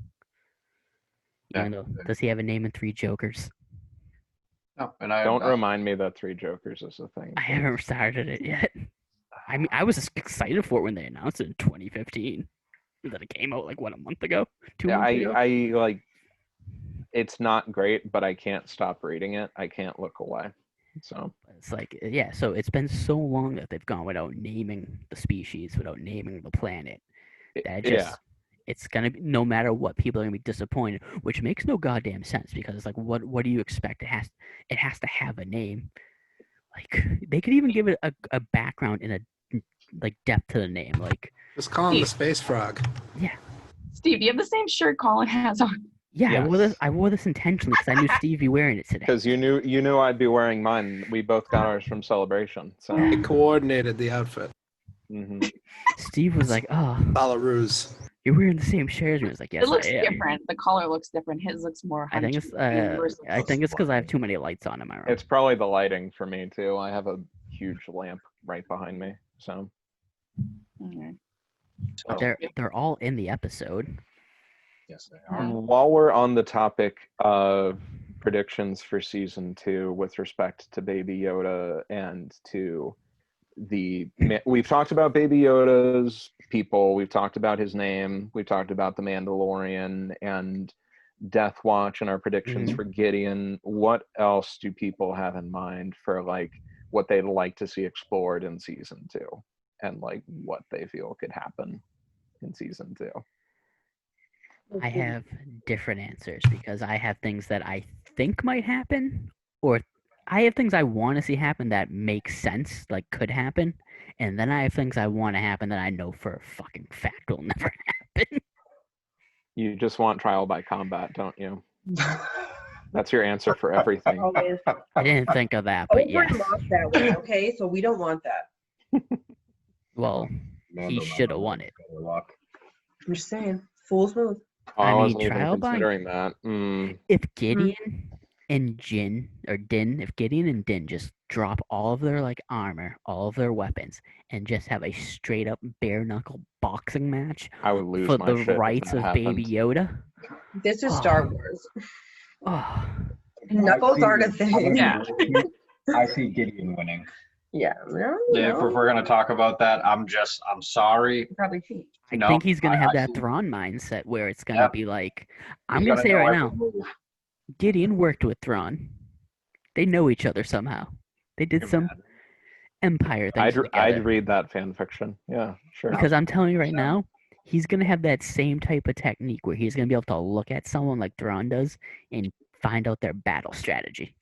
Even though, does he have a name in 3 Jokers?
No, and I
Don't remind me that 3 Jokers is a thing.
I haven't started it yet. I mean, I was just excited for it when they announced it in 2015. That it came out like what, a month ago, 2
Yeah,
months ago.
I like. It's not great, but I can't stop reading it. I can't look away. So
It's like, yeah. So it's been so long that they've gone without naming the species, without naming the planet. That just,
yeah,
it's gonna be, no matter what, people are gonna be disappointed, which makes no goddamn sense because it's like, what do you expect? It has to have a name. Like they could even give it a background in a like depth to the name. Like,
Just call him the space frog.
Steve, you have the same shirt Colin has on.
yeah,
Yes.
I wore this intentionally because I knew Steve be wearing it today.
because you knew I'd be wearing mine. We both got ours from Celebration. So
He coordinated the outfit.
mhm.
Steve was like, oh,
Belarus.
You're wearing the same shirt as me. I was like, yes,
It looks
I am.
different. The color looks different. His looks more.
I think it's
hunchy versus
I think it's because I have too many lights on. Am I wrong?
It's probably the lighting for me too. I have a huge lamp right behind me, so
Okay.
So,
They're all in the episode.
yes, they are.
while we're on the topic of predictions for season 2 with respect to Baby Yoda and to we've talked about Baby Yoda's people, we've talked about his name, we've talked about the Mandalorian and Death Watch and our predictions
Mhm.
for Gideon. What else do people have in mind for like what they'd like to see explored in season 2 and like what they feel could happen in season 2?
I have different answers because I have things that I think might happen, or I have things I want to see happen that make sense, like could happen, and then I have things I want to happen that I know for a fucking fact will never happen.
You just want trial by combat, don't you? That's your answer for everything.
Always.
I didn't think of that, but
Over
yes.
and lost that way, okay? So we don't want that.
Well, he should have won it.
I'm just saying. Fool's move.
Oh,
I
I
mean,
wasn't even
trial by-
considering that.
If Gideon and Din, if Gideon and Din just drop all of their like armor, all of their weapons, and just have a straight up bare knuckle boxing match
I would lose
for
my
the
shit if
rights
that
of
happened.
Baby Yoda.
This is
Oh.
Star Wars.
Oh,
Knuckles aren't a thing.
Yeah.
I see Gideon winning.
Yeah. No,
Yeah, if we're gonna talk about that, I'm sorry.
probably cheat.
I
No,
think he's gonna have
I
that
see.
Thrawn mindset where it's gonna
Yep.
be like,
He's
I'm gonna say
know
right
every
now,
move.
Gideon worked with Thrawn. They know each other somehow. They did some
Imagine.
Empire things together.
I'd read that fan fiction. Yeah, sure.
Because I'm telling you right now, he's gonna have that same type of technique where he's gonna be able to look at someone like Thrawn does and find out their battle strategy.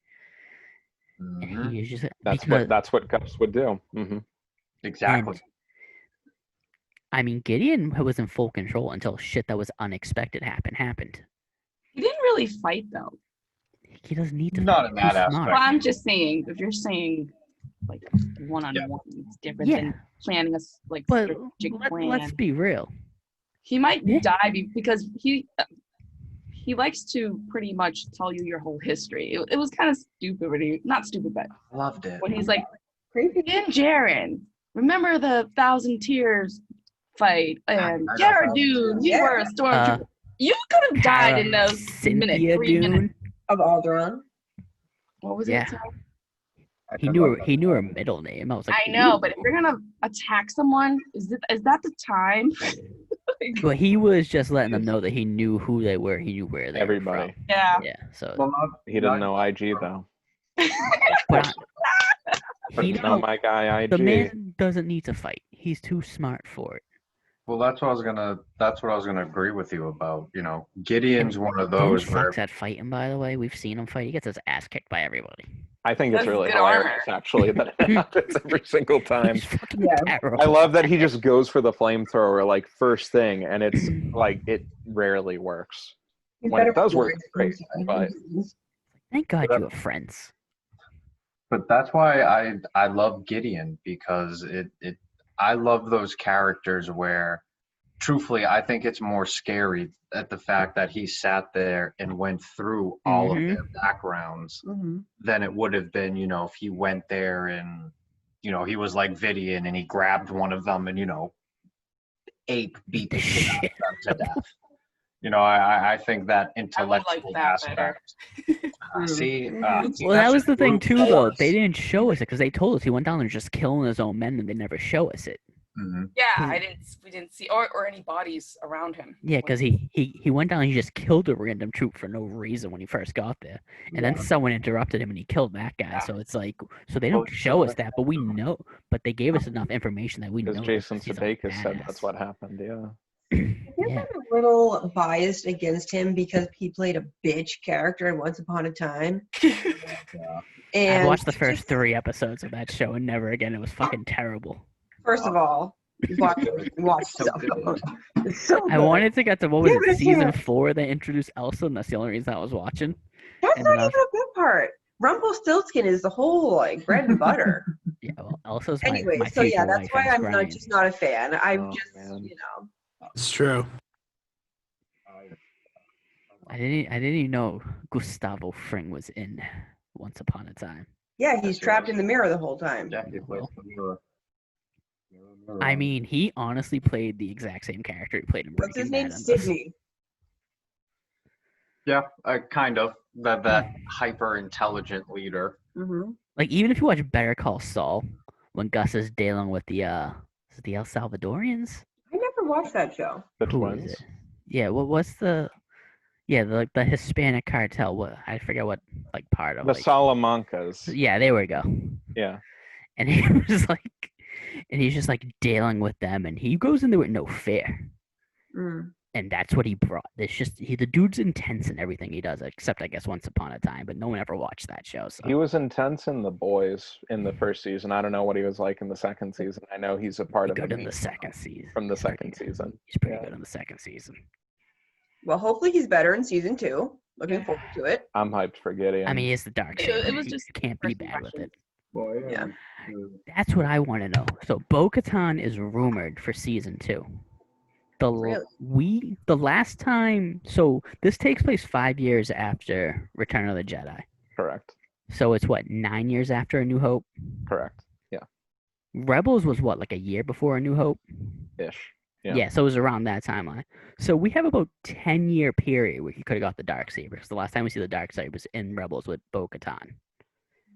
And
Mhm.
he is just
That's
because,
what Gus would do. Hmm.
Exactly.
and, I mean, Gideon was in full control until shit that was unexpected happened.
He didn't really fight though.
He doesn't need to.
Not
fight.
in that
He's
aspect.
smart.
Well, I'm just saying, if you're saying like one-on-one, it's different
Yeah.
than planning a like
But
strategic plan.
let's be real.
He might
Yeah.
die because he likes to pretty much tell you your whole history. It was kind of stupid when not stupid, but
Loved it.
when he's like,
Creepy.
Din Djarin, remember the Thousand Tears fight? And
I know
Cara
Thousand
Dune,
Tears.
you were a stormtrooper. You could have died in those
Cynthia
minutes, 3
Dune.
minutes.
Of Alderaan.
What was
Yeah.
it? Sorry?
He knew her middle name. I was like,
I know,
ooh.
but if you're gonna attack someone, is that the time? Like,
But he was just letting them know that he knew who they were. He knew where they
Everybody.
were from.
yeah.
Yeah. So,
Well,
He didn't know IG though.
but
But
he
know my guy IG.
the man doesn't need to fight. He's too smart for it.
Well, that's what I was gonna agree with you about. You know, Gideon's one of
Din
those where
sucks at fighting. By the way, we've seen him fight. He gets his ass kicked by everybody.
I think it's
That's
really
good
hilarious
armor.
actually that it happens every single time.
He's fucking
Yeah.
terrible.
I love that he just goes for the flamethrower like first thing, and it's like it rarely works.
He's
When it
better
does
for
work,
words.
it's great, but
Thank God you have friends.
But that's why I love Gideon, because I love those characters where, truthfully, I think it's more scary at the fact that he sat there and went through all of their backgrounds
Mhm.
than it would have been, you know, if he went there and, you know, he was like Vidian and he grabbed one of them and, you know, beat the shit out of them to death. You know, I think that intellectual
that better.
aspect. See,
Well,
see,
that
that's
was the thing
brute
too, though.
force.
They didn't show us it because they told us he went down there just killing his own men, and they never show us it.
Mhm.
Yeah, we didn't see or any bodies around him.
Yeah, because he went down and he just killed a random troop for no reason when he first got there, and then someone interrupted him and he killed that guy. So it's like, so they don't show us that, but we know. But they gave us enough information that we know.
because Jason
he's a
Sudeikis said
badass.
that's what happened. Yeah.
I guess
Yeah.
I'm a little biased against him because he played a bitch character in Once Upon a Time.
Yeah.
And
I watched the first 3 episodes of that show and never again. It was fucking terrible.
First of all, watch stuff. It's so
I
good.
wanted to get to what was
Yeah, but
it,
it's
season
not-
4? They introduced Elsa, and that's the only reason I was watching.
That's
and
not
then I
even a good part. Rumpelstiltskin is the whole like bread and butter.
Yeah, well, Elsa's my
Anyway,
my
so yeah,
future
that's
wife,
why
and it's
I'm not
Brian.
just not a fan. I'm
Oh,
just
man.
you know.
It's true.
I didn't even know Gustavo Fring was in Once Upon a Time.
Yeah,
Yes,
he's
he
trapped
was.
in the mirror the whole time.
Yeah, he plays
Well.
the mirror.
I mean, he honestly played the exact same character he played in
What's
Breaking
his name?
Bad in this.
Sydney.
Yeah, kind of that hyper intelligent leader.
Mm-hmm.
Like, even if you watch Better Call Saul, when Gus is dealing with the is it the El Salvadorians?
I never watched that show.
The
Who
twins.
is it? Yeah, what's the the Hispanic cartel? What, I forget what like part of
The
like,
Salamancas.
yeah, there we go.
Yeah.
And he was like, and he's just like dealing with them, and he goes in there with no fear.
Mm.
And that's what he brought. It's just the dude's intense in everything he does, except I guess Once Upon a Time. But no one ever watched that show. So
He was intense in The Boys in the first season. I don't know what he was like in the second season. I know he's a part of
good
the
in the
main
second season.
from the
He's pretty
second
good.
season.
He's pretty
Yeah.
good in the second season.
Well, hopefully he's better in season 2. Looking forward to it.
I'm hyped for Gideon.
I mean, it's the dark
It-
side.
it was
You
just
can't be
first
bad with it.
impressions.
Yeah.
That's what I want to know. So Bo-Katan is rumored for season 2.
Really?
The last time, so this takes place 5 years after Return of the Jedi.
Correct.
So it's what, 9 years after A New Hope?
Correct. Yeah.
Rebels was what, like a year before A New Hope?
Ish.
Yeah.
Yeah.
So it was around that timeline. So we have about 10-year period where he could have got the Darksaber, because the last time we see the Darksaber was in Rebels with Bo-Katan.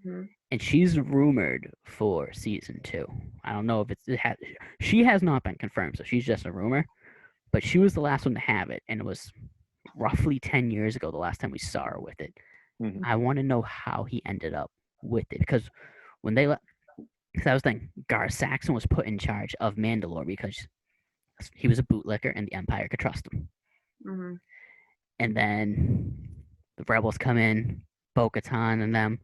Mhm.
And she's rumored for season 2. I don't know if she has not been confirmed, so she's just a rumor. But she was the last one to have it, and it was roughly 10 years ago the last time we saw her with it.
Mhm.
I want to know how he ended up with it, because when they because I was thinking Gar Saxon was put in charge of Mandalore because he was a bootlicker and the Empire could trust him.
Mm-hmm.
And then the Rebels come in, Bo-Katan and them,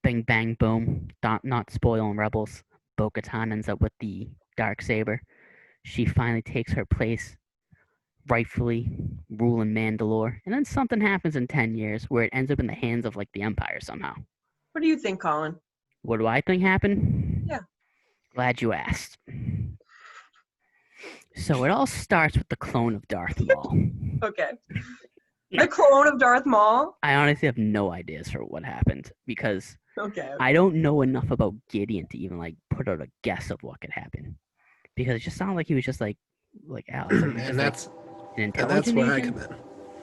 bing bang boom, not spoiling Rebels. Bo-Katan ends up with the Darksaber. She finally takes her place, rightfully ruling Mandalore, and then something happens in 10 years where it ends up in the hands of like the Empire somehow.
What do you think, Colin?
What do I think happened?
Yeah.
Glad you asked. So it all starts with the clone of Darth Maul.
Okay.
Yeah.
The clone of Darth Maul?
I honestly have no ideas for what happened because
Okay.
I don't know enough about Gideon to even like put out a guess of what could happen. Because it just sounded like he was just like Alex. Like,
and
just,
that's
like, an
and
intelligent
that's where I
agent?
come in.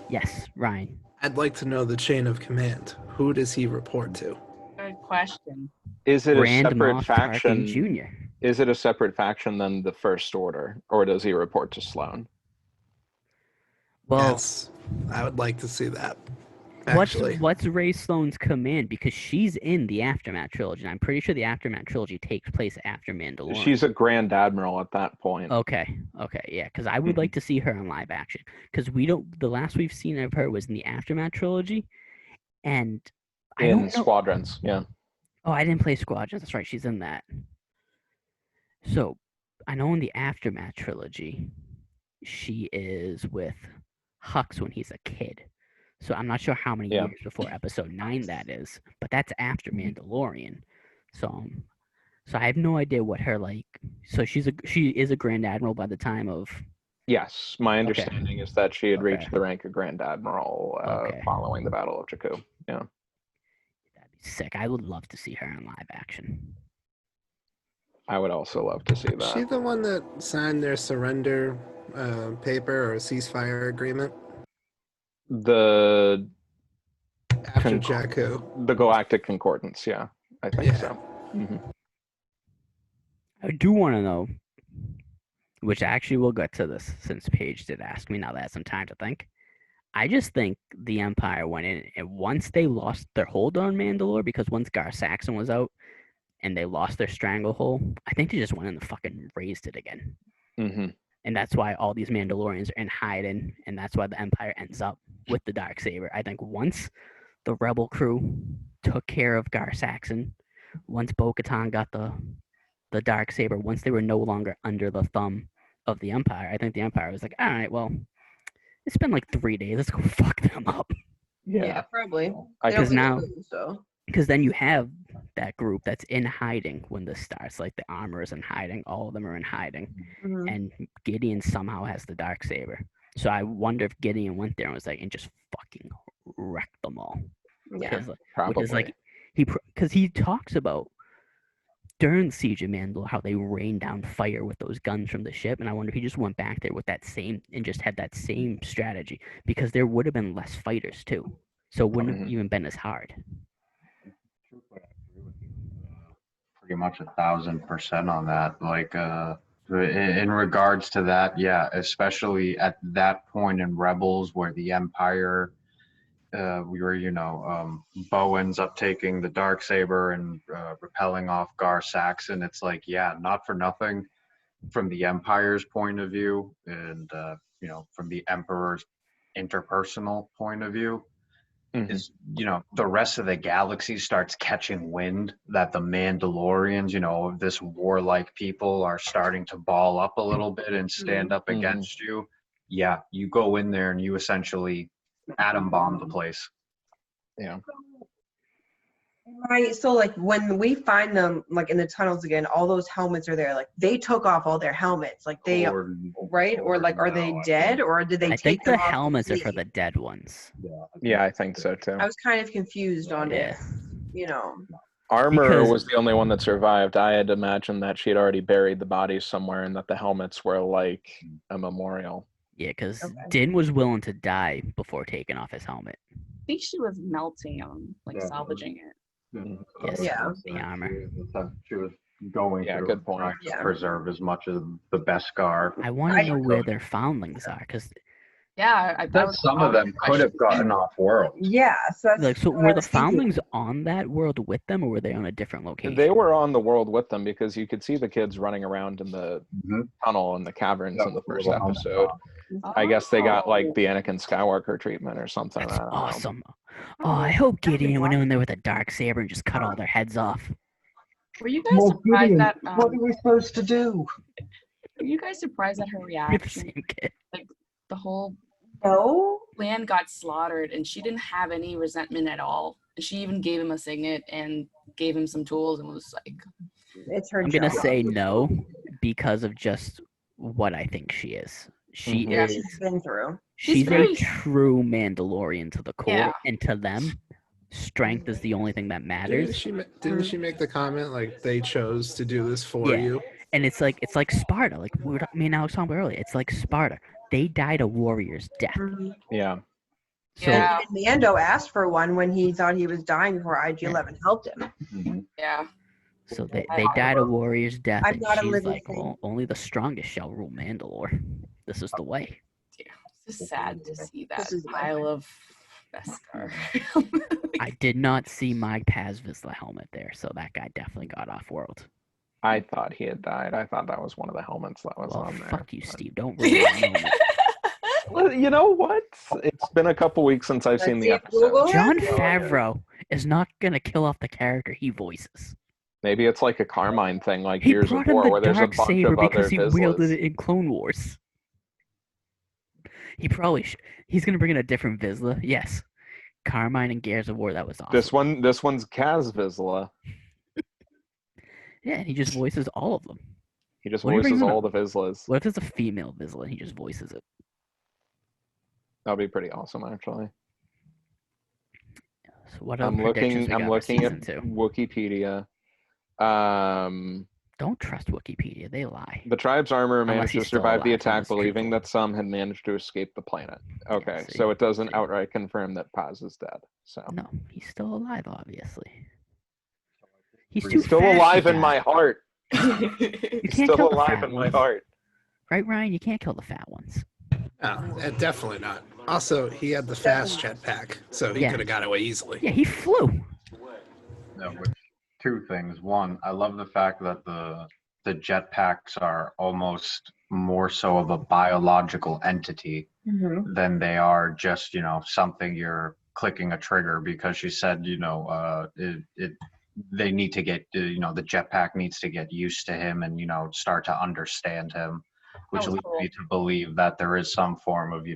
Yes, Ryan.
I'd like to know the chain of command. Who does he report to?
Good question.
Is it
Grand
a separate
Moff
faction?
Tarkin Jr.
Is it a separate faction than the First Order, or does he report to Sloane?
Well,
Yes, I would like to see that. Actually,
what's Ray Sloane's command? Because she's in the Aftermath trilogy, and I'm pretty sure the Aftermath trilogy takes place after Mandalorian.
She's a Grand Admiral at that point.
Okay, yeah, because I would like to see her in live action. Because the last we've seen of her was in the Aftermath trilogy, and I don't know.
Squadrons, yeah.
Oh, I didn't play Squadrons. That's right, she's in that. So, I know in the Aftermath trilogy, she is with Hux when he's a kid. So I'm not sure how many
Yeah.
years before Episode 9 that is, but that's after Mandalorian. So I have no idea what her like. So she is a Grand Admiral by the time of.
Yes, my understanding is that she had reached
Okay.
the rank of Grand Admiral
Okay.
following the Battle of Jakku. Yeah.
That'd be sick. I would love to see her in live action.
I would also love to see
is she
that.
the one that signed their surrender paper or ceasefire agreement
The
after Jakku?
Galactic Concordance, yeah. I think
Yeah.
so. hmm
I do want to know, which actually we'll get to this since Paige did ask me. Now that I have some time to think. I just think the Empire went in, and once they lost their hold on Mandalore, because once Gar Saxon was out and they lost their stranglehold, I think they just went in and fucking raised it again.
hmm
And that's why all these Mandalorians are in hiding, and that's why the Empire ends up with the Darksaber. I think once the Rebel crew took care of Gar Saxon, once Bo-Katan got the Darksaber, once they were no longer under the thumb of the Empire, I think the Empire was like, all right, well, it's been like 3 days. Let's go fuck them up.
Yeah, probably.
I
They
Because
don't
now,
lose, so.
because then you have that group that's in hiding when this starts. Like the armor is in hiding. All of them are in hiding.
Mhm.
And Gideon somehow has the Darksaber. So I wonder if Gideon went there and was like, and just fucking wrecked them all.
Yeah.
Because
Probably.
which is like because he talks about during Siege of Mandalore how they rained down fire with those guns from the ship, and I wonder if he just went back there with that same and just had that same strategy because there would have been less fighters too, so it wouldn't have
Mhm.
even been as hard.
Truthfully, I agree with you. Pretty much 1,000% on that. Like, in regards to that, yeah, especially at that point in Rebels where the Empire, we were, Bo ends up taking the dark saber and repelling off Gar Saxon. It's like, yeah, not for nothing from the Empire's point of view, and from the Emperor's interpersonal point of view.
Mhm.
Is the rest of the galaxy starts catching wind that the Mandalorians, this warlike people are starting to ball up a little bit and stand up against you. Yeah, you go in there and you essentially atom bomb the place.
Yeah.
Right. So like when we find them like in the tunnels again, all those helmets are there. Like they took off all their helmets. Like they right? Or like are they dead or did they
I
take
think
them
the
off
helmets are for
completely?
the dead ones.
Yeah, I think so too.
I was kind of confused on
Yeah.
it, you know.
Armor
Because-
was the only one that survived. I had imagined that she had already buried the bodies somewhere and that the helmets were like a memorial.
Yeah, because
Okay.
Din was willing to die before taking off his helmet.
I think she was melting them, like
Yeah.
salvaging it.
Yes,
Yeah.
the armor.
She was going
Yeah,
through
good point.
trying to
Yeah.
preserve as much of the best scar.
I want to know where their foundlings are, because
Yeah, that was
Some of them could have gotten off world.
Yeah. So that's
like, so
what
were
I
the
was thinking.
foundlings on that world with them, or were they on a different location?
They were on the world with them because you could see the kids running around in the
Mhm.
tunnel and the caverns
Yeah,
in the
with
first
little helmets
episode.
Oh.
I guess they got like the Anakin Skywalker treatment or something.
That's
I don't know.
awesome. Oh, I hope Gideon went in there with a dark saber and just cut all their heads off.
Were you guys surprised that?
What are we supposed to do?
Were you guys surprised at her
You're the
reaction?
same kid.
The whole
No.
clan got slaughtered, and she didn't have any resentment at all. And she even gave him a signet and gave him some tools, and was like,
It's her
I'm
job.
gonna say no because of just what I think she is. She
Mhm.
Yeah,
is.
she's been through.
She's a
very-
true Mandalorian to the core,
Yeah.
and to them, strength is the only thing that matters.
Didn't she make the comment like they chose to do this for
Yeah.
you?
And it's like Sparta. Like me and Alex talked about earlier. It's like Sparta. They died a warrior's death.
Mhm.
Yeah.
So
Yeah.
And Mando asked for one when he thought he was dying before IG-11 helped him.
yeah.
so they died a warrior's death,
I'm
and
not a
she's
living
like,
thing.
well, only the strongest shall rule Mandalore. This is the way.
It's just sad to see that
This is my
pile of Beskar.
I did not see my Paz Vizsla helmet there, so that guy definitely got off world.
I thought he had died. I thought that was one of the helmets that was
Well,
on there.
fuck you, Steve. Don't ruin my moment.
Well, you know what? It's been a couple weeks since I've seen the
Let's see if Google
episode.
John
has it.
Favreau is not gonna kill off the character he voices.
Maybe it's like a Carmine thing, like
He
Gears of
brought in
War,
the
where there's a
dark
bunch
saber
of other
because he wielded
Vizslas.
it in Clone Wars. He probably he's gonna bring in a different Vizsla. Yes, Carmine and Gears of War. That was awesome.
This one's Kaz Vizsla.
Yeah, and he just voices all of them.
He just
What do you
voices
bring
all the Vizslas.
What if it's a female Vizsla and he just voices it?
That'd be pretty awesome, actually.
So what other
I'm
predictions
looking.
we
I'm
got for
looking
season
at
2?
Wikipedia.
Don't trust Wikipedia; they lie.
The tribe's armor
Unless
managed to
he's still
survive the
alive,
attack,
unless
believing
truthful.
that some had managed to escape the planet. Okay,
see,
so it doesn't
see.
outright confirm that Paz is dead. So
No, he's still alive, obviously. He's
He's
too
still
fast,
alive
you
in my
guys.
heart.
You
He's
can't
still
kill the
alive
fat
in my
ones.
heart.
Right, Ryan? You can't kill the fat ones.
Definitely not. Also, he had the fast jetpack, so he
Yeah.
could have got away easily.
Yeah, he flew.
No, which, two things. One, I love the fact that the jetpacks are almost more so of a biological entity
Mhm.
than they are just something you're clicking a trigger, because she said they need to get the jetpack needs to get used to him and start to understand him, which
was
leads
cool.
me to believe that there is some form of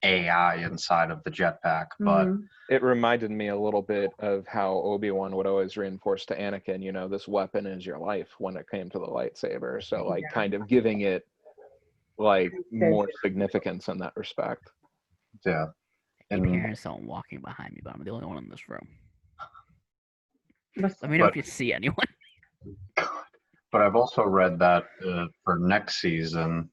AI inside of the jetpack. But
Mhm.
It reminded me a little bit of how Obi-Wan would always reinforce to Anakin, this weapon is your life when it came to the lightsaber. So like kind of giving it like more significance in that respect.
Yeah.
Your
And
parents aren't walking behind me, but I'm the only one in this room.
Must-
Let me know if
But-
you see anyone.
but I've also read that for next season,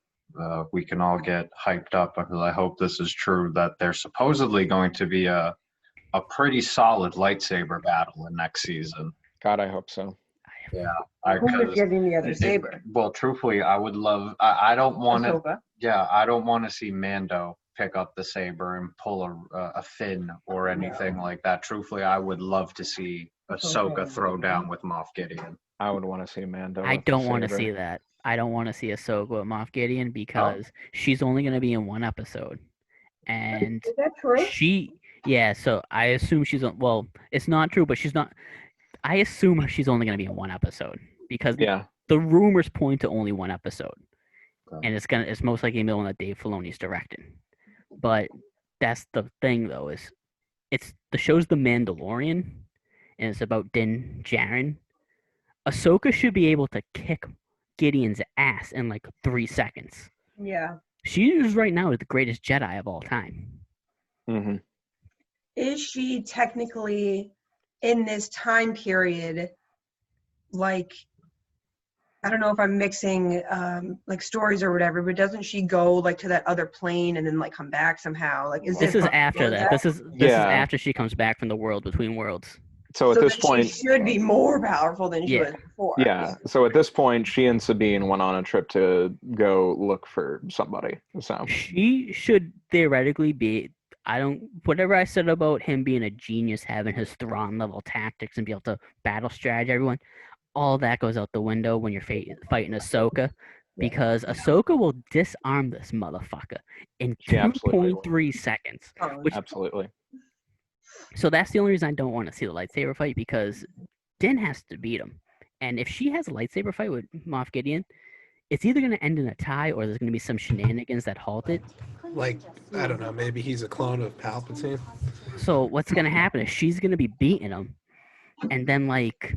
we can all get hyped up because I hope this is true that there's supposedly going to be a pretty solid lightsaber battle in next season.
God, I hope so.
Yeah,
Who is
'cause
getting the other
it-
saber?
well, truthfully, I would love. I don't want to.
Ahsoka.
Yeah, I don't want to see Mando pick up the saber and pull a Finn or anything like that. Truthfully, I would love to see Ahsoka throw down with Moff Gideon.
I would want to see Mando.
I
with the
don't want to
saber.
see that. I don't want to see Ahsoka with Moff Gideon
Oh.
because she's only going to be in one episode. And
Is that true?
yeah, so I assume she's on, well, it's not true, but she's not, I assume she's only going to be in one episode because
Yeah,
the rumors point to only one episode.
Okay.
And it's most likely going to be one that Dave Filoni's directing. But that's the thing, though, is the show's The Mandalorian, and it's about Din Djarin. Ahsoka should be able to kick Gideon's ass in like 3 seconds.
Yeah.
She is right now the greatest Jedi of all time.
hmm
Is she technically in this time period, like, I don't know if I'm mixing like stories or whatever, but doesn't she go like to that other plane and then like come back somehow? Like, is
This
there
is after that. This is
Yeah.
after she comes back from the world between worlds.
So at
so
this
then
point,
she should be more powerful than she
Yeah.
was before.
yeah. So at this point, she and Sabine went on a trip to go look for somebody. So
She should theoretically be. Whatever I said about him being a genius, having his Thrawn level tactics and be able to battle strategy everyone, all that goes out the window when you're fighting Ahsoka, because Ahsoka will disarm this motherfucker in
She absolutely will.
2.3 seconds.
Oh,
Which-
absolutely.
So that's the only reason I don't want to see the lightsaber fight, because Din has to beat him. And if she has a lightsaber fight with Moff Gideon, it's either going to end in a tie or there's going to be some shenanigans that halt it.
Like, I don't know, maybe he's a clone of Palpatine.
So what's going to happen is she's going to be beating him, and then like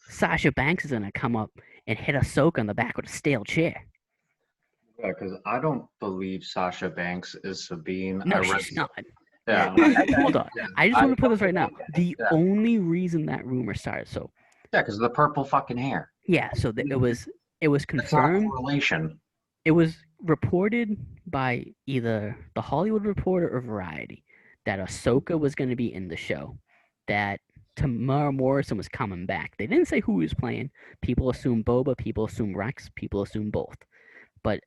Sasha Banks is going to come up and hit Ahsoka in the back with a steel chair.
Yeah, because I don't believe Sasha Banks is Sabine.
No,
I read,
she's not.
Yeah,
Hold on.
Yeah,
I just want to put this right now. The
Yeah.
only reason that rumor started, so
yeah, because of the purple fucking hair.
yeah, so it was
It's not
confirmed.
correlation.
It was reported by either the Hollywood Reporter or Variety that Ahsoka was going to be in the show, that Tamara Morrison was coming back. They didn't say who he was playing. People assume Boba, people assume Rex, people assume both. But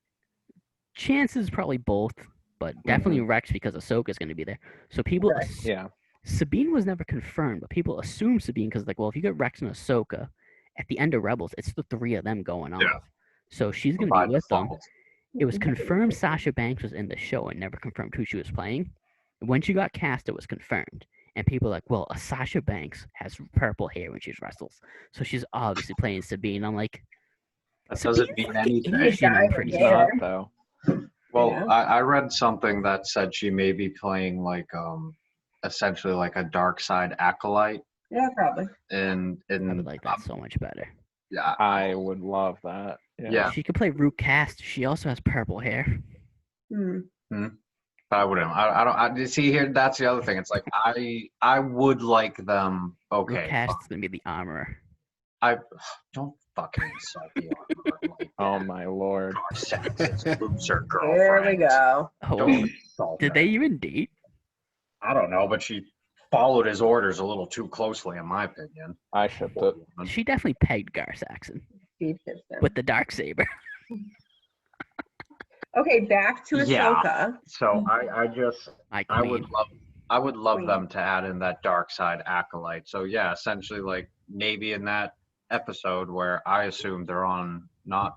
chances probably both, but definitely Rex because Ahsoka's going to be there. So people,
Yeah.
Sabine was never confirmed, but people assume Sabine because like, well, if you get Rex and Ahsoka at the end of Rebels, it's the three of them going on.
Yeah.
So she's going to
By
be with them.
default.
It was confirmed Sasha Banks was in the show and never confirmed who she was playing. When she got cast, it was confirmed. And people were like, well, Sasha Banks has purple hair when she wrestles. So she's obviously playing Sabine. I'm like,
That doesn't
Sabine's
mean
fucking
anything.
Asian, I'm
Guy
pretty
with
It's
sure.
hair.
not though.
Well,
Yeah.
I read something that said she may be playing like essentially like a dark side acolyte,
Yeah, probably.
and
I would like that so much better.
yeah,
I would love that.
Yeah.
She could play Root Cast. She also has purple hair.
Hmm.
I wouldn't. I don't. See here, that's the other thing. It's like I would like them.
Root
Okay,
Cast is going to be the armorer.
I don't fucking insult the armor like
Oh
that.
my lord.
Our sexist loser
There we
girlfriend.
go.
Oh,
Don't insult
did
her.
they even date?
I don't know, but she followed his orders a little too closely, in my opinion.
I shipped it.
She definitely pegged Gar Saxon
Steve Gibson.
with the dark saber.
Okay, back to
Yeah.
Ahsoka.
So I just
My
I
queen.
would love
Queen.
them to add in that dark side acolyte. So yeah, essentially like maybe in that episode where I assume they're on not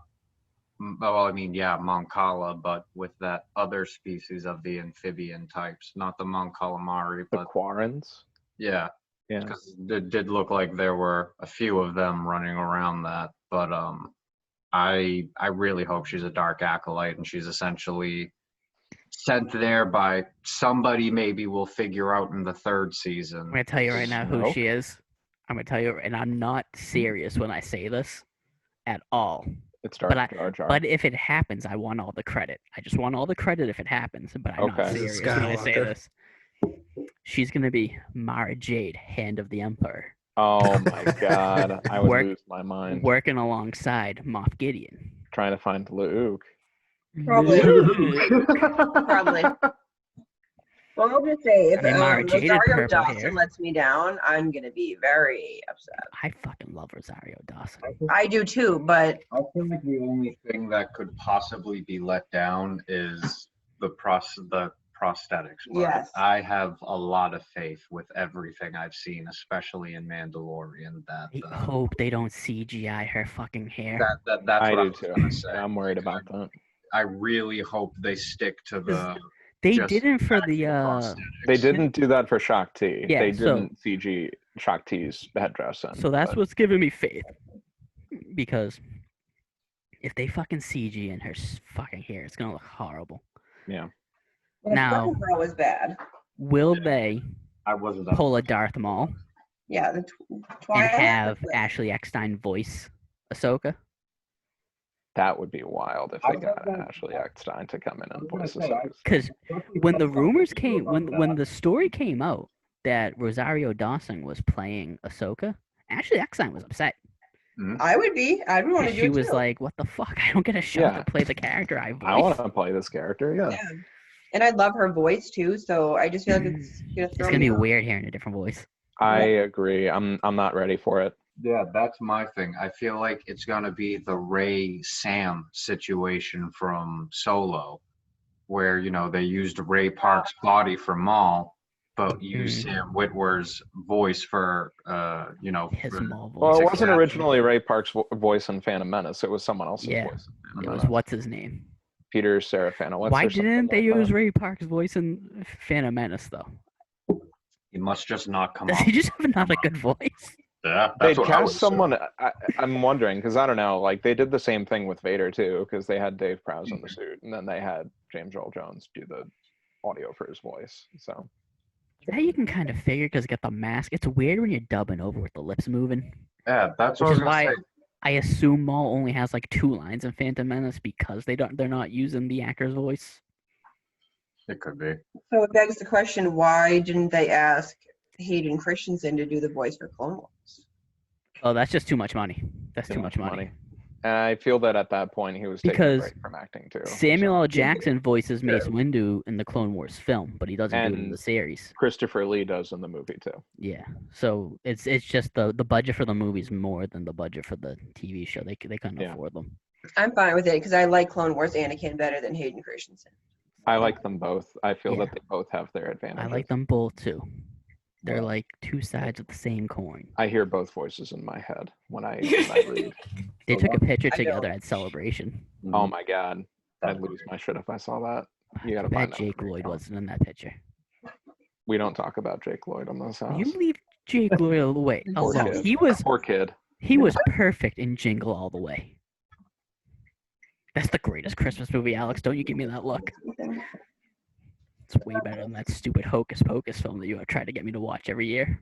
well, I mean yeah, Mon Cala, but with that other species of the amphibian types, not the Mon Calamari,
The
but
Quarrens.
yeah,
Yeah.
because it did look like there were a few of them running around that. But I really hope she's a dark acolyte and she's essentially sent there by somebody maybe we'll figure out in the third season.
I'm going to tell you right now who
Snoke?
she is. I'm going to tell you, and I'm not serious when I say this at all.
It's
But
Darth Jar Jar.
But if it happens, I want all the credit. I just want all the credit if it happens. But I'm not
Okay.
serious
Is it
when I say
Skywalker?
this. She's gonna be Mara Jade, Hand of the Emperor,
Oh my god, I would
Work-
lose my mind
working alongside Moff Gideon.
trying to find Luke.
Probably.
Luke.
Probably. Well, I'll just say, if
I mean, Mara Jade had
Rosario
purple
Dawson
hair.
lets me down, I'm gonna be very upset.
I fucking love Rosario Dawson.
I do too, but
I feel like the only thing that could possibly be let down is the prosthetics part.
Yes.
I have a lot of faith with everything I've seen, especially in Mandalorian.
I
That
hope they don't CGI her fucking hair.
that's
I
what I
do
was
too.
gonna say.
Yeah, I'm worried about that.
I really hope they stick to the.
They
just
didn't for the
prosthetics.
They didn't do that for Shak Ti.
Yeah,
they
so-
didn't CG Shak Ti's headdress in.
So that's
but
what's giving me faith. Because if they fucking CG in her fucking hair, it's gonna look horrible.
yeah.
Now-
the girl was bad.
Will they
I wasn't.
pull a Darth Maul
Yeah, the
and
Twilight.
have Ashley Eckstein voice Ahsoka?
That would be wild if
I
they got
thought that-
Ashley Eckstein to come in and
I was
voice
gonna say,
Ahsoka.
Because when the rumors came, when the story came out that Rosario Dawson was playing Ahsoka, Ashley Eckstein was upset.
I would be. I'd want to do
She
it
was
too.
like, "What the fuck? I don't get a shot
Yeah.
to play the character I
I want
voice."
to play this character. Yeah.
Yeah. And I love her voice too, so I just feel like it's gonna
It's
throw
gonna
me
be
off.
weird hearing a different voice.
I agree. I'm not ready for it.
Yeah, that's my thing. I feel like it's gonna be the Ray Sam situation from Solo, where they used Ray Park's body for Maul, but used Sam Witwer's voice for
His
for-
Maul voice.
Well, it wasn't
Exactly.
originally Ray Park's voice in Phantom Menace. It was someone else's
Yeah.
voice. in Phantom
It was
Menace.
what's his name?
Peter Serafino.
Why didn't they use Ray Park's voice in Phantom Menace though?
he must just not come
Does
up.
he just have not a good voice?
Yeah,
They
that's what I
cast
was
someone. I'm wondering because I don't know. Like they did the same thing with Vader too, because they had Dave Prowse in the suit, and then they had James Earl Jones do the audio for his voice. So
That you can kind of figure because get the mask. It's weird when you're dubbing over with the lips moving.
Yeah, that's
Which
what I was
is
gonna
why
say.
I assume Maul only has like 2 lines in Phantom Menace because they're not using the actor's voice.
It could be.
So it begs the question: why didn't they ask Hayden Christensen to do the voice for Clone Wars?
Oh, that's just too much money. That's
Too
too
much
much money.
and I feel that at that point he was taking a
Because
break from acting too.
Samuel
So.
L. Jackson voices Mace
Yeah.
Windu in the Clone Wars film, but he doesn't do it in
And-
the series.
Christopher Lee does in the movie too.
Yeah, so it's just the budget for the movie's more than the budget for the TV show. They couldn't
Yeah.
afford them.
I'm fine with it because I like Clone Wars Anakin better than Hayden Christensen.
I like them both. I feel
Yeah.
that they both have their advantages.
I like them both too. They're
Well,
like 2 sides of the same coin.
I hear both voices in my head when I read.
They took a picture
I
together
don't.
at Celebration.
Oh my god, I'd lose my shit if I saw that. You gotta
Too
find
bad
that
Jake
for me,
Lloyd
Colin.
wasn't in that picture.
We don't talk about Jake Lloyd on this house.
You leave Jake Lloyd all the way
Poor
alone.
kid.
He was
Poor kid.
perfect in Jingle All the Way. That's the greatest Christmas movie, Alex. Don't you give me that look. It's way better than that stupid Hocus Pocus film that you have tried to get me to watch every year.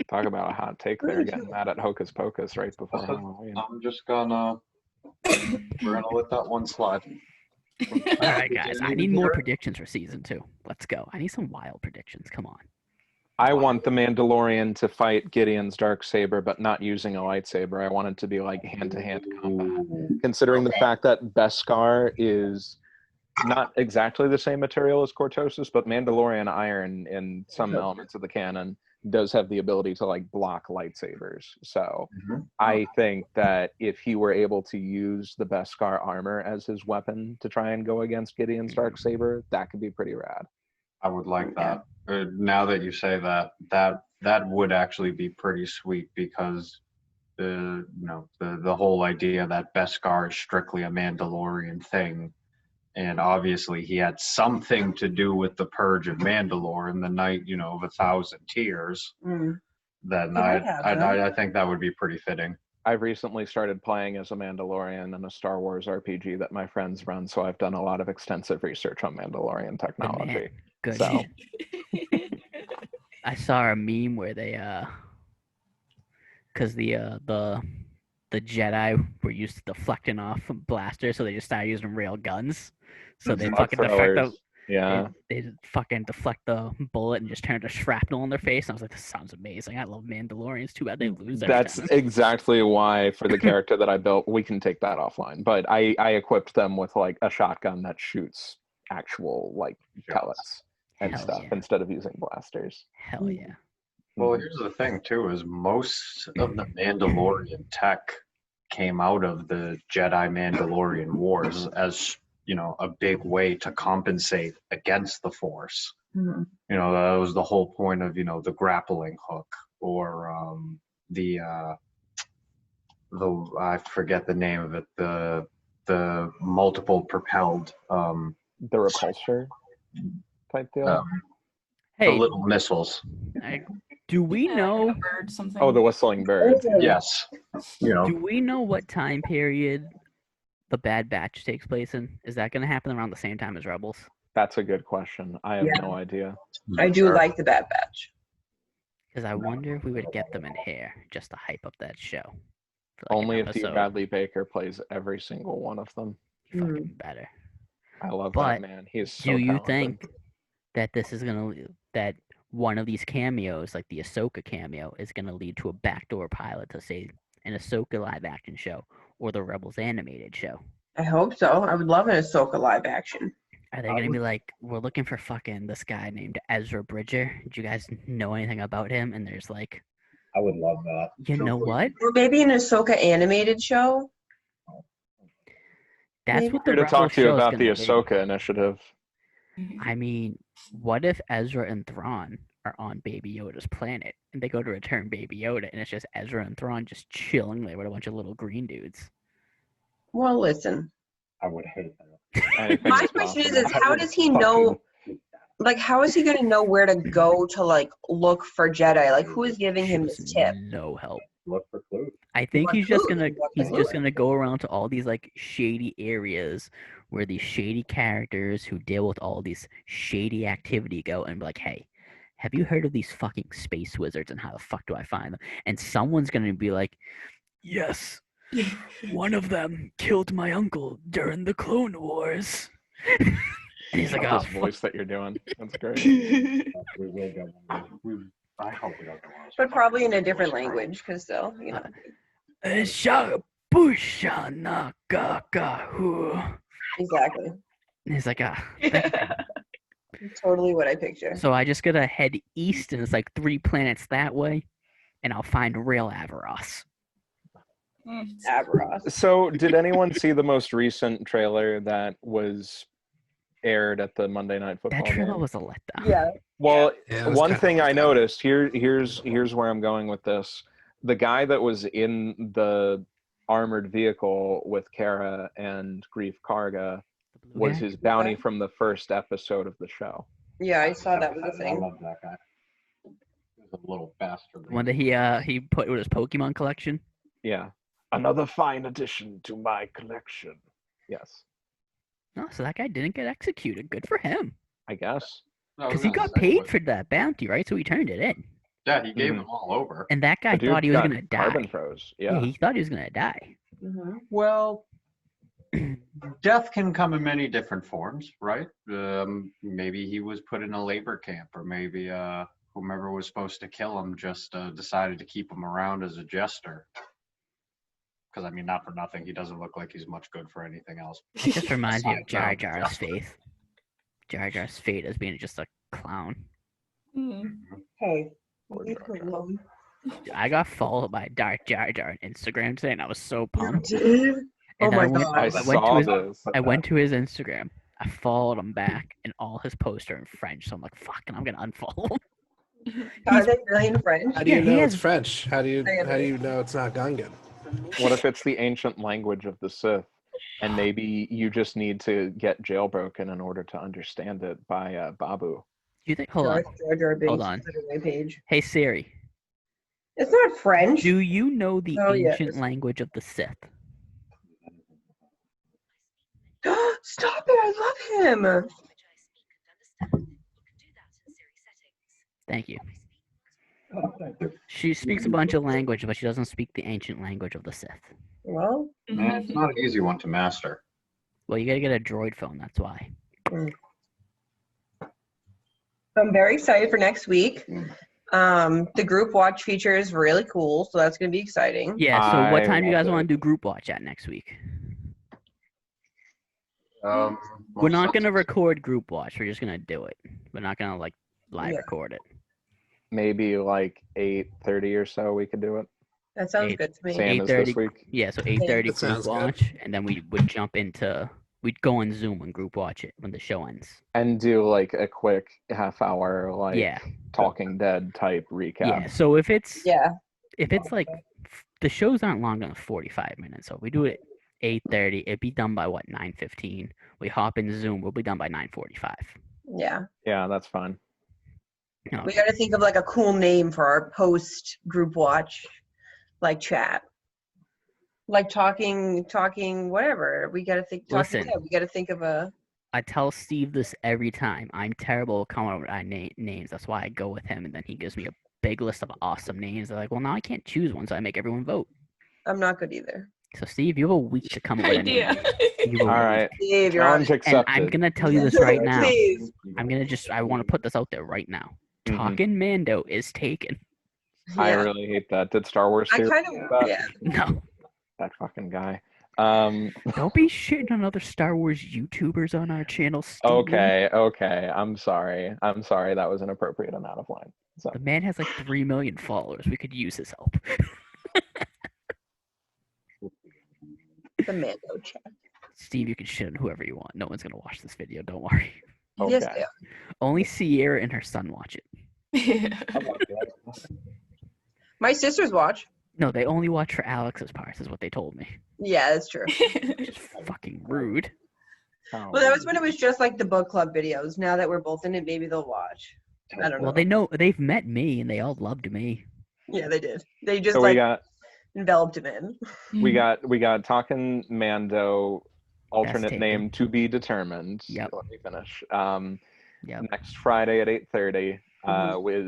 Talk about a hot take there, getting mad at Hocus Pocus right before Halloween.
I'm just gonna. We're gonna let that one slide.
All right, guys. I need more predictions for season 2. Let's go. I need some wild predictions. Come on.
I want the Mandalorian to fight Gideon's dark saber, but not using a lightsaber. I want it to be like hand-to-hand combat. Considering the fact that Beskar is not exactly the same material as Cortosis, but Mandalorian iron in some elements of the canon does have the ability to like block lightsabers. So I think that if he were able to use the Beskar armor as his weapon to try and go against Gideon's dark saber, that could be pretty rad.
I would like that. Now that you say that, that would actually be pretty sweet because the whole idea that Beskar is strictly a Mandalorian thing, and obviously he had something to do with the purge of Mandalore in the night, of 1,000 tears.
Mm.
Then
He might have, though.
I think that would be pretty fitting.
I've recently started playing as a Mandalorian in a Star Wars RPG that my friends run, so I've done a lot of extensive research on Mandalorian
Good
technology.
man. Good.
So
I saw a meme where they because the Jedi were used to deflecting off blasters, so they just started using real guns. So they fucking deflect the
Yeah.
they fucking deflect the bullet and just turn to shrapnel in their face. And I was like, this sounds amazing. I love Mandalorians. Too bad they lose every
That's
time.
exactly why for the character that I built, we can take that offline. But I equipped them with like a shotgun that shoots actual like pellets and
Hell
stuff
yeah.
instead of using blasters.
Hell yeah.
Well, here's the thing too: is most of the Mandalorian tech came out of the Jedi Mandalorian Wars as a big way to compensate against the Force.
Mhm.
That was the whole point of the grappling hook or the I forget the name of it, the multiple propelled
The repulsor type deal.
the
Hey,
little missiles.
do we
Yeah,
know?
like a bird something.
Oh, the whistling bird.
Yes,
Do we know what time period the Bad Batch takes place in? Is that going to happen around the same time as Rebels?
That's a good question. I have
Yeah.
no idea.
I do
Sure.
like the Bad Batch.
Because I wonder if we would get them in here just to hype up that show. For like
Only
an
if D.
episode.
Bradley Baker plays every single one of them.
Fucking better.
I love
But
that man. He's so
Do you
talented.
think that this is that one of these cameos, like the Ahsoka cameo, is gonna lead to a backdoor pilot to say an Ahsoka live action show or the Rebels animated show?
I hope so. I would love an Ahsoka live action.
Are they gonna be like, we're looking for fucking this guy named Ezra Bridger? Did you guys know anything about him? And there's like,
I would love that.
you know what?
Or maybe an Ahsoka animated show.
That's
Maybe.
what the
Here to
Rebels
talk to you
show is
about the
gonna be.
Ahsoka initiative.
I mean, what if Ezra and Thrawn are on Baby Yoda's planet and they go to return Baby Yoda and it's just Ezra and Thrawn just chilling there with a bunch of little green dudes?
Well, listen.
I would hate that.
Anything
My
is
question
possible.
is how does he know? Like, how is he going to know where to go to like look for Jedi? Like, who is giving him
Shows
this tip?
no help.
Look for clues.
I think
What
he's just
clues?
gonna
What
he's
clues?
just gonna go around to all these like shady areas where these shady characters who deal with all these shady activity go and be like, hey, have you heard of these fucking space wizards and how the fuck do I find them? And someone's gonna be like, yes, one of them killed my uncle during the Clone Wars. And he's like,
I love
oh,
this
fuck.
voice that you're doing. That's great.
We will get one. I hope we don't get one.
But probably in a different language, because still, you know.
Shabushanaku.
Exactly.
And he's like, ah.
Totally what I picture.
So I just gotta head east, and it's like 3 planets that way, and I'll find real Avaros.
Avaros.
So, did anyone see the most recent trailer that was aired at the Monday Night Football
That trailer
game?
was a letdown.
Yeah.
Well,
Yeah, it was
one
kinda
thing
like
I
that.
noticed here's where I'm going with this. The guy that was in the armored vehicle with Kara and Grief Karga
The blue
was
guy?
his bounty from the first episode of the show.
Yeah, I saw that was a
I
thing.
love that guy. He's a little bastard.
The one that he put with his Pokemon collection.
Yeah. Another fine addition to my collection. Yes,
No, so that guy didn't get executed. Good for him,
I guess.
because he got paid for that bounty, right? So he turned it in.
Yeah, he gave them all over.
And that guy
The dude
thought he was
got
gonna die.
carbon froze. Yeah.
He thought he was gonna die.
Mm-hmm.
Well, death can come in many different forms, right? Maybe he was put in a labor camp, or maybe whomever was supposed to kill him just decided to keep him around as a jester. Because, I mean, not for nothing, he doesn't look like he's much good for anything else.
It just reminds me of
Besides
Jar
now,
Jar's
Jester.
faith. Jar Jar's fate as being just a clown.
Hey,
Poor
leave
Jar
him
Jar.
alone.
I got followed by Darth Jar Jar on Instagram today, and I was so
You
pumped.
did?
And
Oh my
I went,
God.
I
I went to
saw
his,
this.
I went to his Instagram. I followed him back, and all his posts are in French. So I'm like, fuck, and I'm gonna unfollow him.
Are they really in French?
How do you
Yeah, he
know it's
has-
French? How do you
I
know it's not Gungan?
What if it's the ancient language of the Sith, and maybe you just need to get jailbroken in order to understand it by Babu?
Do you think? Hold on.
Darth Jar Jar Binks
Hold on.
is on my page.
Hey Siri,
It's not French.
do you know the
Oh, yeah.
ancient language of the Sith?
Stop it! I love him.
Thank you.
Oh, thank you.
She speaks a bunch of language, but she doesn't speak the ancient language of the Sith.
Well,
Man, it's not an easy one to master.
Well, you gotta get a droid phone. That's why.
I'm very excited for next week. The group watch feature is really cool, so that's going to be exciting.
Yeah. So, what
I
time do you guys
love
want
it.
to do group watch at next week?
We're
We're not gonna record group watch. We're just gonna do it. We're not gonna like live
Yeah.
record it.
Maybe like 8:30 or so we could do it.
That sounds
Eight-
good to me.
Same as
8:30.
this week.
Yeah. So 8:30
That
group
sounds good.
watch, and then we would jump into. We'd go on Zoom and group watch it when the show ends.
And do like a quick half hour like
Yeah.
Talking Dead type recap.
Yeah. So if it's
Yeah.
like the shows aren't longer than 45 minutes, so if we do it 8:30, it'd be done by what 9:15. We hop in Zoom, we'll be done by 9:45.
Yeah.
Yeah, that's fine.
No,
We got to think of like a cool name for our post group watch, like chat. Like talking, whatever. We got to think.
Listen.
We got to think of a.
I tell Steve this every time. I'm terrible at coming up with names. That's why I go with him, and then he gives me a big list of awesome names. They're like, well, now I can't choose one, so I make everyone vote.
I'm not good either.
So Steve, you have a week to come up with a name.
Idea.
You have a
All
week.
right.
Steve, you're on.
Challenge
it.
And
accepted.
I'm gonna tell you this right now.
Please.
I want to put this out there right now.
Mhm.
Talking Mando is taken.
I
Yeah.
really hate that. Did Star Wars
I
do
kind
that?
of. Yeah.
No,
That fucking guy.
don't be shitting on other Star Wars YouTubers on our channel, Steve.
Okay. I'm sorry. That was an appropriate amount of line. So
The man has like 3 million followers. We could use his help.
The Mando chat.
Steve, you can shit on whoever you want. No one's gonna watch this video. Don't worry.
Yes,
okay.
they are.
Only Sierra and her son watch it.
My sisters watch.
No, they only watch for Alex's parts, is what they told me.
Yeah, that's true.
Which is fucking rude.
Oh,
Well, that was when it was just like the book club videos. Now that we're both in it, maybe they'll watch. I don't
Well,
know.
they've met me and they all loved me.
Yeah, they did. They just
so
like
we got
enveloped him in.
we got Talking Mando, alternate
taken.
name to be determined.
Yep.
Let me finish.
Yep.
Next Friday at 8:30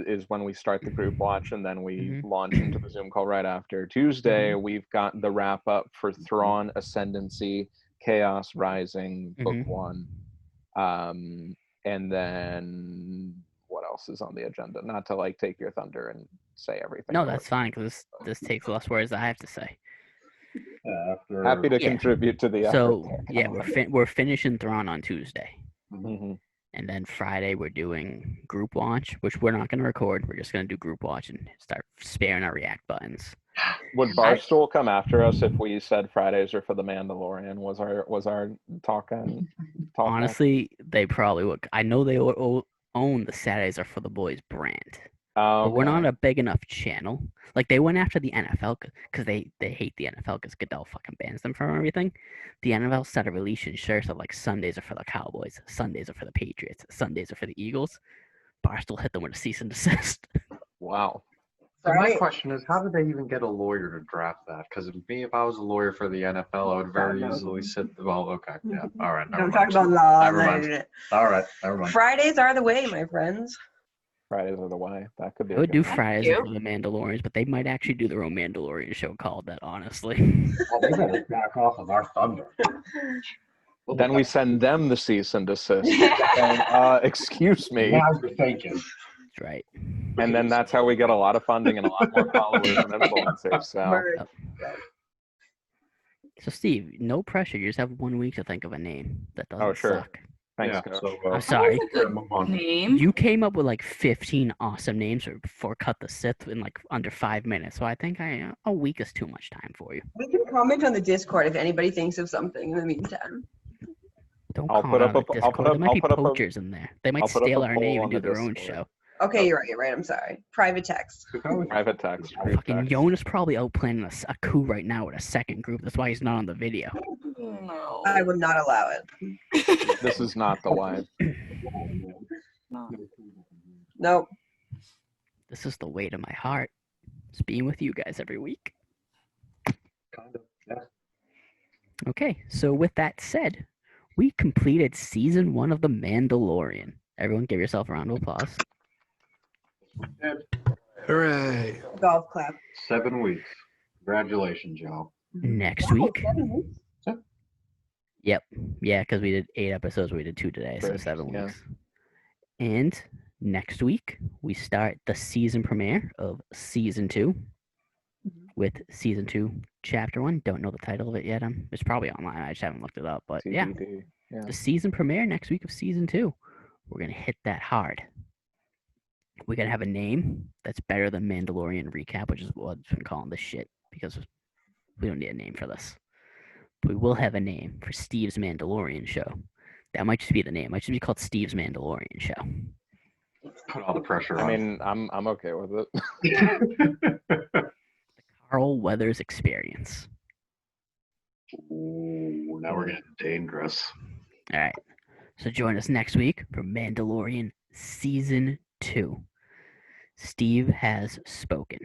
is when we start the group watch, and then we launch into the Zoom call right after. Tuesday, we've got the wrap up for Thrawn Ascendancy, Chaos Rising, Book 1. And then what else is on the agenda? Not to like take your thunder and say everything.
No,
but
that's fine because this takes less words than I have to say.
happy to
Yeah.
contribute to the effort.
So yeah, we're finishing Thrawn on Tuesday,
Mhm.
and then Friday we're doing group watch, which we're not gonna record. We're just gonna do group watch and start sparing our react buttons.
Would Barstool come after us if we said Fridays are for the Mandalorian? Was our talk on?
Honestly, they probably would. I know they own the Saturdays are for the boys brand. But we're not a big enough channel. Like they went after the NFL because they hate the NFL because Goodell fucking bans them from everything. The NFL started releasing shirts of like Sundays are for the Cowboys, Sundays are for the Patriots, Sundays are for the Eagles. Barstool hit them with a cease and desist.
Wow.
So my
Right.
question is, how did they even get a lawyer to draft that? Because me, if I was a lawyer for the NFL, I would very easily sit. Well, okay, yeah, all right. Never
Don't talk
mind.
about law.
Never mind. All right, never mind.
Fridays are the way, my friends.
Fridays are the way. That could be.
I would do
Thank
Fridays
you.
for the Mandalorians, but they might actually do their own Mandalorian show called that, honestly.
Well, they better back off of our thunder.
Then we send them the cease and desist. Excuse me.
Now you're thinking.
That's right.
And then that's how we get a lot of funding and a lot more followers and influencers. So
Word.
So Steve, no pressure. You just have 1 week to think of a name that doesn't
Oh, sure.
suck.
thanks,
Yeah,
Coach.
so,
I'm sorry.
That was a good
move on.
name.
You came up with like 15 awesome names for Cut the Sith in like under 5 minutes. So I think a week is too much time for you.
We can comment on the Discord if anybody thinks of something in the meantime.
Don't
I'll
comment
put
on
up
the
a- I'll
Discord.
put up-
There might
I'll
be
put up a-
poachers in there. They might
I'll put up
steal
a
our
poll
name
on
and do
the
their own
Discord.
show.
Okay, you're right. I'm sorry. Private text.
Private text.
Fucking Jonas probably out planning a coup right now with a second group. That's why he's not on the video.
No.
I would not allow it.
This is not the way.
No.
Nope.
This is the weight of my heart. It's being with you guys every week.
Kind of, yeah.
Okay, so with that said, we completed season 1 of The Mandalorian. Everyone give yourself a round of applause.
Hooray.
Golf clap.
7 weeks. Congratulations, y'all.
Next
Wow,
week.
7 weeks.
Yep. Yeah, because we did 8 episodes. We did 2 today, so
Bridge,
7
yeah.
weeks. And next week, we start the season premiere of season 2 with season 2, chapter 1. Don't know the title of it yet. It's probably online. I just haven't looked it up. But yeah,
TBD. Yeah.
the season premiere next week of season 2. We're going to hit that hard. We're going to have a name that's better than Mandalorian Recap, which is what I've been calling this shit because we don't need a name for this. But we will have a name for Steve's Mandalorian Show. That might just be the name. It might just be called Steve's Mandalorian Show.
Put all the pressure
I
on.
mean, I'm okay with it.
Carl Weathers Experience.
Ooh, now we're getting dangerous.
All right. So join us next week for Mandalorian Season 2. Steve has spoken.